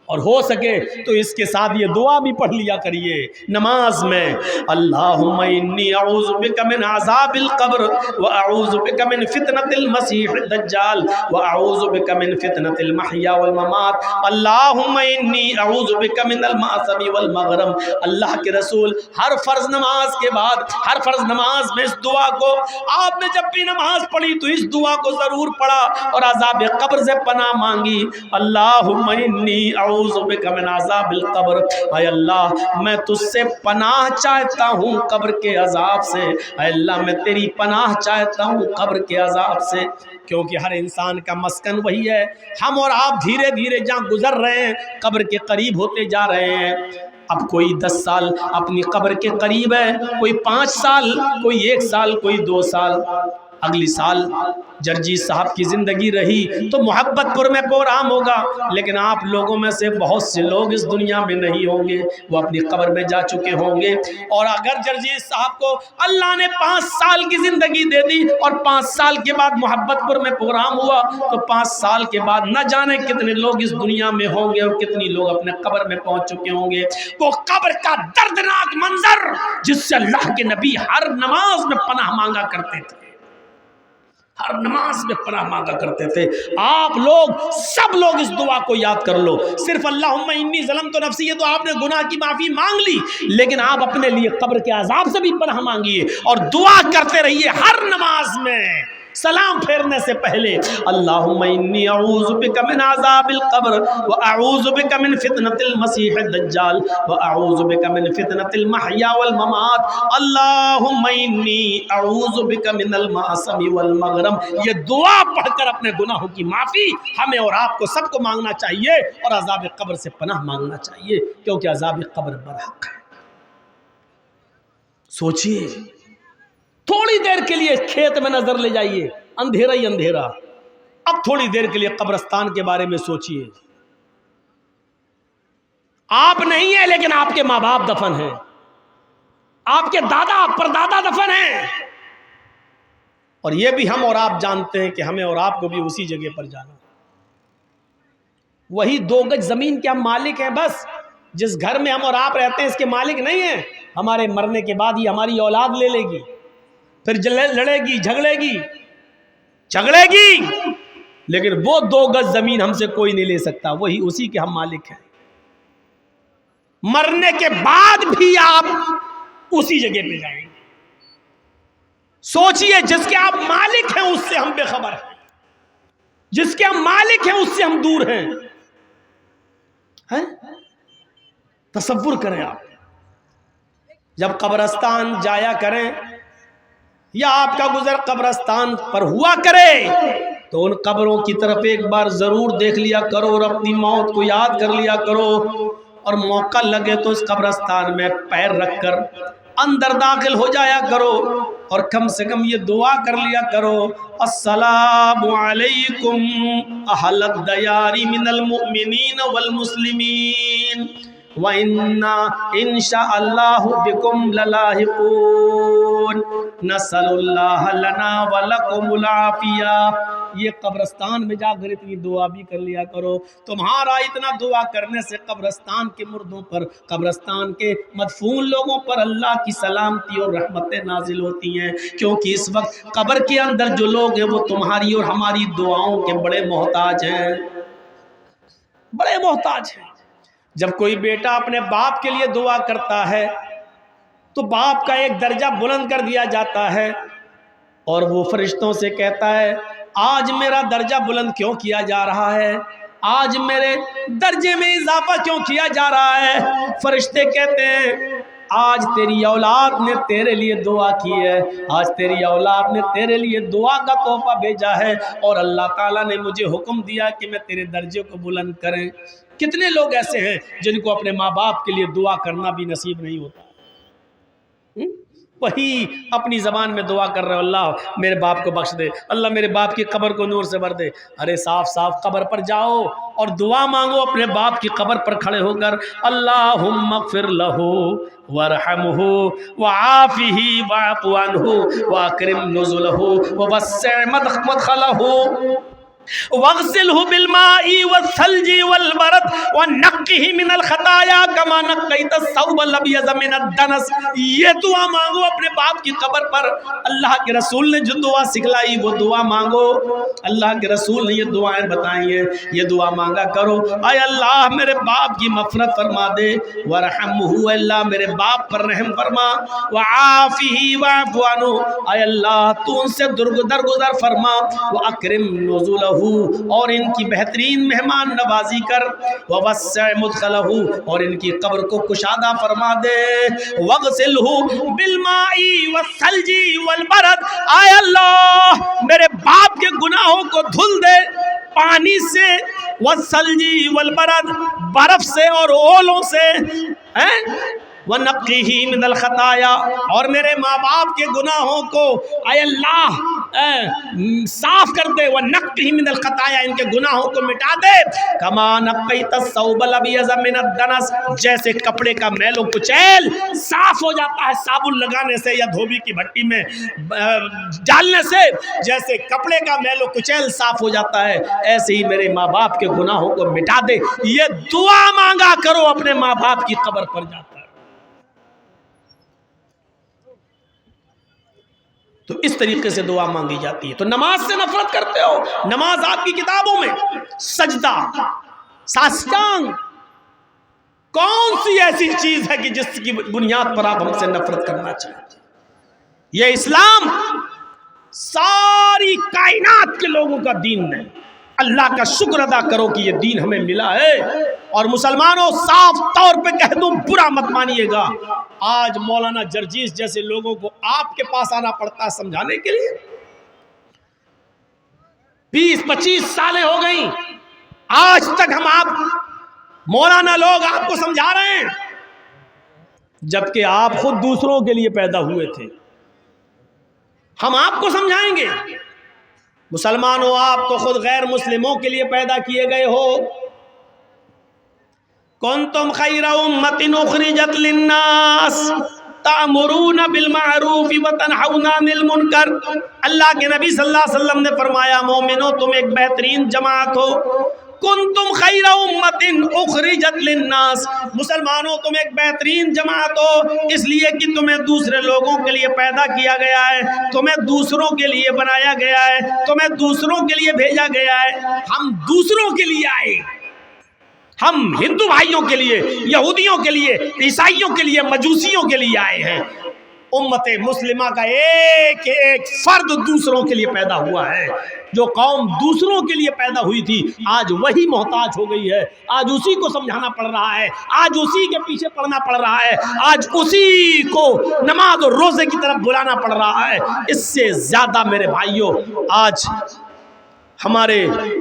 اور ہو سکے تو اس کے ساتھ یہ دعا بھی پڑھ لیا کریے نماز میں. اللہم انی اعوذ بک من عذاب القبر واعوذ بک من فتنة المسیح الدجال واعوذ بک من فتنة المحیا والممات. اللہم انی اعوذ بک من المأثم والمغرم. اللہ کے رسول ہر فرض نماز کے بعد، ہر فرض نماز میں اس دعا کو، آپ نے جب بھی نماز پڑھی تو اس دعا کو ضرور پڑھا اور عذاب قبر سے پناہ مانگی. اللہم انی اعوذ بک من عذاب القبر، اے اللہ میں تجھ سے پناہ چاہتا ہوں قبر کے عذاب سے. اے اللہ میں تیری پناہ چاہتا ہوں قبر کے عذاب سے، کیونکہ ہر انسان کا مسکن وہی ہے. ہم اور آپ دھیرے دھیرے جہاں گزر رہے ہیں قبر کے قریب ہوتے جا رہے ہیں. اب کوئی 10 سال اپنی قبر کے قریب ہے، کوئی 5 سال، کوئی 1 سال، کوئی 2 سال. اگلی سال جرجیت صاحب کی زندگی رہی تو محبت پر میں پروگرام ہوگا، لیکن آپ لوگوں میں سے بہت سے لوگ اس دنیا میں نہیں ہوں گے، وہ اپنی قبر میں جا چکے ہوں گے. اور اگر جرجیت صاحب کو اللہ نے 5 سال کی زندگی دے دی اور 5 سال کے بعد محبت پر میں پروگرام ہوا تو 5 سال کے بعد نہ جانے کتنے لوگ اس دنیا میں ہوں گے اور کتنی لوگ اپنے قبر میں پہنچ چکے ہوں گے. وہ قبر کا دردناک منظر جس سے اللہ کے نبی ہر نماز میں پناہ مانگا کرتے تھے، ہر نماز میں پناہ مانگا کرتے تھے. آپ لوگ سب لوگ اس دعا کو یاد کر لو. صرف اللہم انی ظلمت نفسی، یہ تو آپ نے گناہ کی معافی مانگ لی، لیکن آپ اپنے لیے قبر کے عذاب سے بھی پناہ مانگیے اور دعا کرتے رہیے ہر نماز میں سلام پھیرنے سے پہلے. اللہم انی اعوذ بک من عذاب القبر واعوذ بک من فتنة المسیح الدجال واعوذ بک من فتنة المحیا والممات. اللہم انی اعوذ بک من المعصم والمغرم. یہ دعا پڑھ کر اپنے گناہوں کی معافی ہمیں اور آپ کو سب کو مانگنا چاہیے اور عذاب قبر سے پناہ مانگنا چاہیے، کیونکہ عذاب قبر برحق ہے. سوچئے، تھوڑی دیر کے لیے کھیت میں نظر لے جائیے، اندھیرا ہی اندھیرا. اب تھوڑی دیر کے لیے قبرستان کے بارے میں سوچئے. آپ نہیں ہیں لیکن آپ کے ماں باپ دفن ہیں، آپ کے دادا پردادا دفن ہیں، اور یہ بھی ہم اور آپ جانتے ہیں کہ ہمیں اور آپ کو بھی اسی جگہ پر جانا. وہی 2 گج زمین کے ہم مالک ہیں، بس جس گھر میں ہم اور آپ رہتے ہیں اس کے مالک نہیں ہیں. ہمارے مرنے کے بعد یہ ہماری اولاد لے لے گی، پھر لڑے گی، جھگڑے گی، لیکن وہ 2 گز زمین ہم سے کوئی نہیں لے سکتا، وہی اسی کے ہم مالک ہیں. مرنے کے بعد بھی آپ اسی جگہ پہ جائیں گے. سوچئے، جس کے آپ مالک ہیں اس سے ہم بے خبر ہیں، جس کے ہم مالک ہیں اس سے ہم دور ہیں. تصور کریں آپ، جب قبرستان جایا کریں یا آپ کا گزر قبرستان پر ہوا کرے تو ان قبروں کی طرف ایک بار ضرور دیکھ لیا کرو اور اپنی موت کو یاد کر لیا کرو، اور موقع لگے تو اس قبرستان میں پیر رکھ کر اندر داخل ہو جایا کرو اور کم سے کم یہ دعا کر لیا کرو: السلام علیکم اہل الدیار من المؤمنین والمسلمین وَإِنَّا إِن شَاءَ اللَّهُ بِكُمْ لَلَاحِقُونَ نَسْأَلُ اللَّهَ لَنَا وَلَكُمُ الْعَافِيَةَ یہ قبرستان میں جا کر اتنی دعا بھی کر لیا کرو. تمہارا اتنا دعا کرنے سے قبرستان کے مردوں پر، قبرستان کے مدفون لوگوں پر اللہ کی سلامتی اور رحمتیں نازل ہوتی ہیں، کیونکہ اس وقت قبر کے اندر جو لوگ ہیں وہ تمہاری اور ہماری دعاؤں کے بڑے محتاج ہیں، بڑے محتاج ہیں. جب کوئی بیٹا اپنے باپ کے لیے دعا کرتا ہے تو باپ کا ایک درجہ بلند کر دیا جاتا ہے، اور وہ فرشتوں سے کہتا ہے آج میرا درجہ بلند کیوں کیا جا رہا ہے، آج میرے درجے میں اضافہ کیوں کیا جا رہا ہے. فرشتے کہتے ہیں آج تیری اولاد نے تیرے لیے دعا کی ہے، آج تیری اولاد نے تیرے لیے دعا کا تحفہ بھیجا ہے، اور اللہ تعالیٰ نے مجھے حکم دیا کہ میں تیرے درجے کو بلند کریں. کتنے لوگ ایسے ہیں جن کو اپنے ماں باپ کے لیے دعا کرنا بھی نصیب نہیں ہوتا، وہی اپنی زبان میں دعا کر رہے ہو اللہ میرے باپ کو بخش دے، اللہ میرے باپ کی قبر کو نور سے بھر دے. ارے صاف صاف قبر پر جاؤ اور دعا مانگو اپنے باپ کی قبر پر کھڑے ہو کر، اللہم اغفر لہو وارحمہ وعافہ واعف عنہ واکرم نزلہ ووسع مدخلہ واغسلہ بالماء والثلج والبرد ونقہ من الخطایا کما نقیت الثوب الابیض من الدنس. یہ دعا مانگو اپنے باپ کی قبر پر. اللہ کے رسول نے جو دعا سکھلائی وہ دعا مانگو، اللہ کے رسول نے یہ دعائیں بتائی ہیں، یہ دعا مانگا کرو. اے اللہ میرے باپ کی مغفرت فرما دے، ورحمہ اللہ میرے باپ پر رحم فرما، وعافہ واعف عنہ اے اللہ تو ان سے درگزر فرما، واکرم نزلہ اور ان کی بہترین مہمان نوازی کر، ووسع مدخلہ اور ان کی قبر کو کشادہ فرما دے، واغسلہ بالماء والثلج والبرد اے اللہ میرے باپ کے گناہوں کو دھل دے پانی سے، والثلج والبرد برف سے اور اولوں سے، وَنَقِّهِ مِنَ الْخَطَايَا اور میرے ماں باپ کے گناہوں کو اے اللہ صاف کر دے، وَنَقِّهِ مِنَ الْخَطَايَا ان کے گناہوں کو مٹا دے، كَمَا نَقَّيْتَ الثَّوْبَ الْأَبْيَضَ مِنَ الدَّنَسِ جیسے کپڑے کا میل و کچیل صاف ہو جاتا ہے صابن لگانے سے یا دھوبی کی بھٹی میں ڈالنے سے، جیسے کپڑے کا میل و کچیل صاف ہو جاتا ہے، ایسے ہی میرے ماں باپ کے گناہوں کو مٹا دے. یہ دعا مانگا کرو اپنے ماں باپ کی قبر پر جاتا ہے. تو اس طریقے سے دعا مانگی جاتی ہے. تو نماز سے نفرت کرتے ہو، نماز آپ کی کتابوں میں سجدہ، ساستانگ، کون سی ایسی چیز ہے کہ جس کی بنیاد پر آپ ہم سے نفرت کرنا چاہتے ہیں؟ یہ اسلام ساری کائنات کے لوگوں کا دین نہیں. اللہ کا شکر ادا کرو کہ یہ دین ہمیں ملا ہے. اور مسلمانوں صاف طور پہ کہہ دوں برا مت مانیے گا، آج مولانا جرجیس جیسے لوگوں کو آپ کے پاس آنا پڑتا ہے سمجھانے کے لیے. 20-25 سالیں ہو گئی، آج تک ہم آپ مولانا لوگ آپ کو سمجھا رہے ہیں، جبکہ آپ خود دوسروں کے لیے پیدا ہوئے تھے. ہم آپ کو سمجھائیں گے. مسلمانوں آپ تو خود غیر مسلموں کے لیے پیدا کیے گئے ہو. کنتم خیر امۃ اخرجت للناس تأمرون بالمعروف وتنہون عن المنکر. اللہ کے نبی صلی اللہ علیہ وسلم نے فرمایا مومنو تم ایک بہترین جماعت ہو. کنتم خیر امۃ اخرجت للناس، مسلمانوں تم ایک بہترین جماعت ہو اس لیے کہ تمہیں دوسرے لوگوں کے لیے پیدا کیا گیا ہے، تمہیں دوسروں کے لیے بنایا گیا ہے، تمہیں دوسروں کے لیے بھیجا گیا ہے. ہم دوسروں کے لیے آئے، ہم ہندو بھائیوں کے لیے، یہودیوں کے لیے، عیسائیوں کے لیے، مجوسیوں کے لیے آئے ہیں. امت مسلمہ کا ایک ایک فرد دوسروں کے لیے پیدا ہوا ہے. جو قوم دوسروں کے لیے پیدا ہوئی تھی آج وہی محتاج ہو گئی ہے، آج اسی کو سمجھانا پڑ رہا ہے، آج اسی کے پیچھے پڑنا پڑ رہا ہے، آج اسی کو نماز اور روزے کی طرف بلانا پڑ رہا ہے. اس سے زیادہ میرے بھائیوں آج ہمارے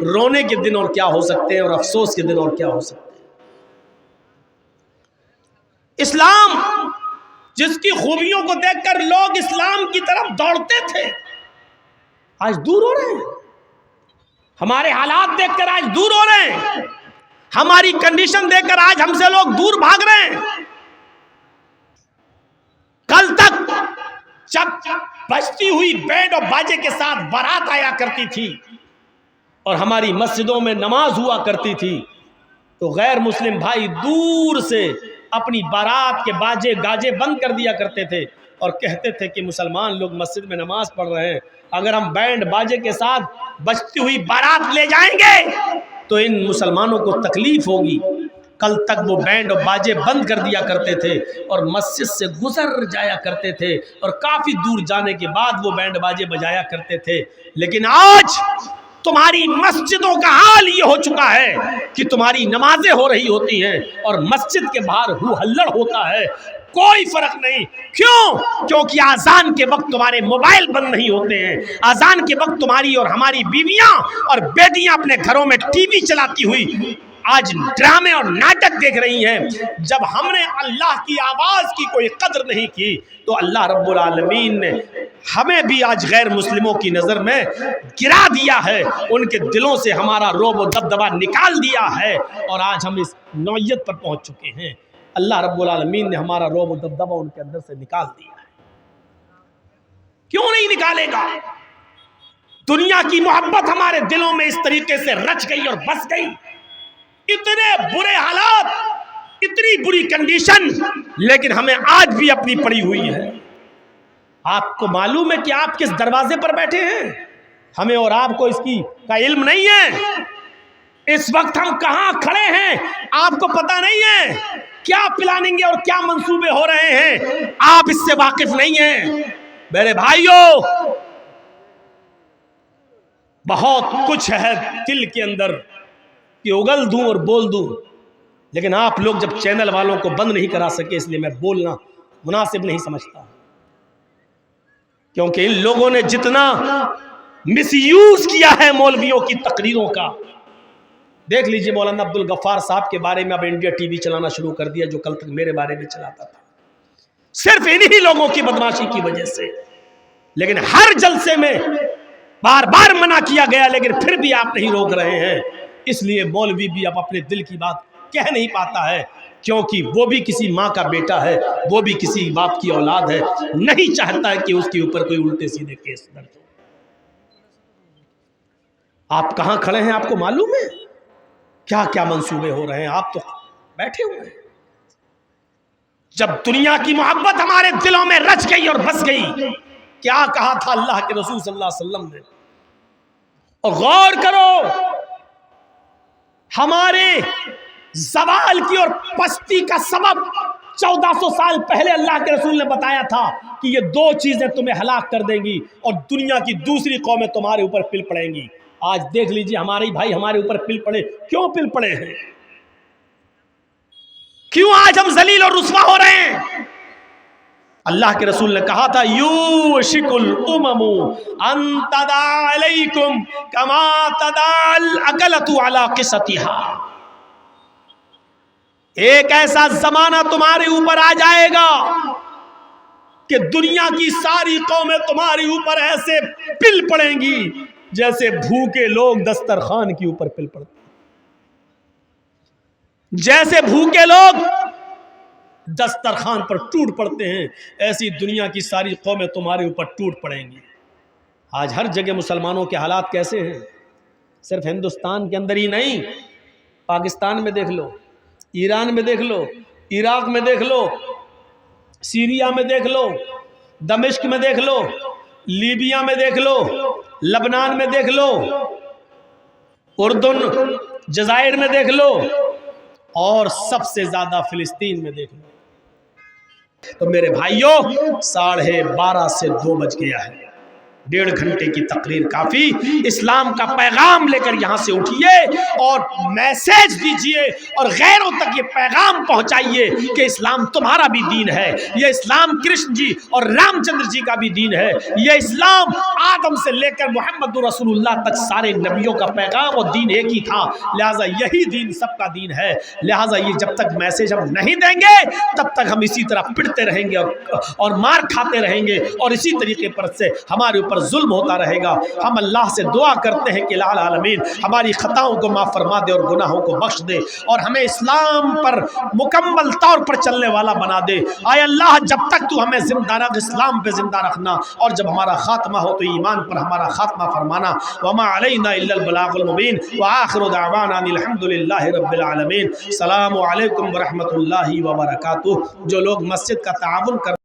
رونے کے دن اور کیا ہو سکتے ہیں، اور افسوس کے دن اور کیا ہو سکتے ہیں. اسلام جس کی خوبیوں کو دیکھ کر لوگ اسلام کی طرف دوڑتے تھے آج دور ہو رہے ہیں. ہمارے حالات دیکھ کر آج دور ہو رہے ہیں، ہماری کنڈیشن دیکھ کر آج ہم سے لوگ دور بھاگ رہے ہیں. کل تک جب بجتی ہوئی بینڈ اور باجے کے ساتھ بارات آیا کرتی تھی اور ہماری مسجدوں میں نماز ہوا کرتی تھی تو غیر مسلم بھائی دور سے اپنی بارات کے باجے گاجے بند کر دیا کرتے تھے اور کہتے تھے کہ مسلمان لوگ مسجد میں نماز پڑھ رہے ہیں، اگر ہم بینڈ باجے کے ساتھ بجتی ہوئی بارات لے جائیں گے تو ان مسلمانوں کو تکلیف ہوگی۔ کل تک وہ بینڈ اور باجے بند کر دیا کرتے تھے اور مسجد سے گزر جایا کرتے تھے اور کافی دور جانے کے بعد وہ بینڈ باجے بجایا کرتے تھے، لیکن آج تمہاری مسجدوں کا حال یہ ہو چکا ہے کہ تمہاری نمازیں ہو رہی ہوتی ہیں اور مسجد کے باہر ہو ہلڑ ہوتا ہے، کوئی فرق نہیں۔ کیوں؟ کیونکہ آذان کے وقت تمہارے موبائل بند نہیں ہوتے ہیں، آذان کے وقت تمہاری اور ہماری بیویاں اور بیٹیاں اپنے گھروں میں ٹی وی چلاتی ہوئی آج ڈرامے اور ناٹک دیکھ رہی ہیں۔ جب ہم نے اللہ کی آواز کی کوئی قدر نہیں کی تو اللہ رب العالمین نے ہمیں بھی آج غیر مسلموں کی نظر میں گرا دیا ہے، ان کے دلوں سے ہمارا رعب و دبدبا نکال دیا ہے اور آج ہم اس نوعیت پر پہنچ چکے ہیں۔ اللہ رب العالمین نے ہمارا رعب و دبدبا ان کے اندر سے نکال دیا ہے۔ کیوں نہیں نکالے گا؟ دنیا کی محبت ہمارے دلوں میں اس طریقے سے رچ گئی اور بس گئی، اتنے برے حالات، اتنی بری کنڈیشن، لیکن ہمیں آج بھی اپنی پڑی ہوئی ہے۔ آپ کو معلوم ہے کہ آپ کس دروازے پر بیٹھے ہیں؟ ہمیں اور آپ کو اس کا علم نہیں ہے۔ اس وقت ہم کہاں کھڑے ہیں آپ کو پتہ نہیں ہے، کیا پلاننگ اور کیا منصوبے ہو رہے ہیں آپ اس سے واقف نہیں ہیں۔ میرے بھائیوں، بہت کچھ ہے دل کے اندر کہ اگل دوں اور بول دوں، لیکن آپ لوگ جب چینل والوں کو بند نہیں کرا سکے اس لیے میں بولنا مناسب نہیں سمجھتا، کیونکہ ان لوگوں نے جتنا مس یوز کیا ہے مولویوں کی تقریروں کا۔ دیکھ لیجئے مولانا عبدالغفار صاحب کے بارے میں اب انڈیا ٹی وی چلانا شروع کر دیا، جو کل تک میرے بارے میں چلاتا تھا، صرف انہی لوگوں کی بدماشی کی وجہ سے۔ لیکن ہر جلسے میں بار بار منع کیا گیا، لیکن پھر بھی آپ نہیں روک رہے ہیں، اس لیے مولوی بھی اب اپنے دل کی بات کہہ نہیں پاتا ہے، کیونکہ وہ بھی کسی ماں کا بیٹا ہے، وہ بھی کسی باپ کی اولاد ہے، نہیں چاہتا ہے کہ اس کے اوپر کوئی الٹے سیدھے کیس درج ہو۔ آپ کہاں کھڑے ہیں آپ کو معلوم ہے؟ کیا کیا منصوبے ہو رہے ہیں، آپ تو بیٹھے ہوئے ہیں۔ جب دنیا کی محبت ہمارے دلوں میں رچ گئی اور بس گئی، کیا کہا تھا اللہ کے رسول صلی اللہ علیہ وسلم نے؟ اور غور کرو، ہمارے زوال کی اور پستی کا سبب 1400 سال پہلے اللہ کے رسول نے بتایا تھا کہ یہ دو چیزیں تمہیں ہلاک کر دیں گی اور دنیا کی دوسری قومیں تمہارے اوپر پل پڑیں گی۔ آج دیکھ لیجئے ہمارے بھائی ہمارے اوپر پل پڑے، کیوں پل پڑے ہیں؟ کیوں آج ہم ذلیل اور رسوا ہو رہے ہیں؟ اللہ کے رسول نے کہا تھا یوشک الامم ان تداعی علیکم کما تداعی الاکلۃ علی قصتها۔ ایک ایسا زمانہ تمہارے اوپر آ جائے گا کہ دنیا کی ساری قومیں تمہارے اوپر ایسے پل پڑیں گی جیسے بھوکے لوگ دسترخوان کے اوپر پل پڑتے ہیں، جیسے بھوکے لوگ دسترخوان پر ٹوٹ پڑتے ہیں، ایسی دنیا کی ساری قومیں تمہارے اوپر ٹوٹ پڑیں گی۔ آج ہر جگہ مسلمانوں کے حالات کیسے ہیں؟ صرف ہندوستان کے اندر ہی نہیں، پاکستان میں دیکھ لو، ایران میں دیکھ لو، عراق میں دیکھ لو، سیریا میں دیکھ لو، دمشق میں دیکھ لو، لیبیا میں دیکھ لو، لبنان میں دیکھ لو، اردن جزائر میں دیکھ لو، اور سب سے زیادہ فلسطین میں دیکھ لو۔ تو میرے بھائیوں، 12:30 سے 2 بج گیا ہے، 1.5 گھنٹے کی تقریر کافی۔ اسلام کا پیغام لے کر یہاں سے اٹھیے اور میسیج دیجئے اور غیروں تک یہ پیغام پہنچائیے کہ اسلام تمہارا بھی دین ہے، یہ اسلام کرشن جی اور رام چندر جی کا بھی دین ہے، یہ اسلام آدم سے لے کر محمد رسول اللہ تک سارے نبیوں کا پیغام اور دین ایک ہی تھا، لہٰذا یہی دین سب کا دین ہے۔ لہٰذا یہ جب تک میسیج ہم نہیں دیں گے تب تک ہم اسی طرح پڑتے رہیں گے اور مار کھاتے رہیں گے، اور اسی طریقے پر سے ہمارے اوپر پر ظلم ہوتا رہے گا. ہم اللہ سے دعا کرتے ہیں کہ الہ العالمین ہماری خطاؤں کو معاف فرما دے اور گناہوں کو بخش دے اور ہمیں اسلام پر مکمل طور پر چلنے والا بنا دے. آئے اللہ جب تک تو ہمیں زندہ رکھ اسلام پہ زندہ رکھنا اور جب ہمارا خاتمہ ہو تو ایمان پر ہمارا خاتمہ فرمانا. وما علینا الا البلاغ المبین وآخر دعوانا الحمدللہ رب العالمین. السلام علیکم ورحمۃ اللہ وبرکاتہ. جو لوگ مسجد کا تعاون کر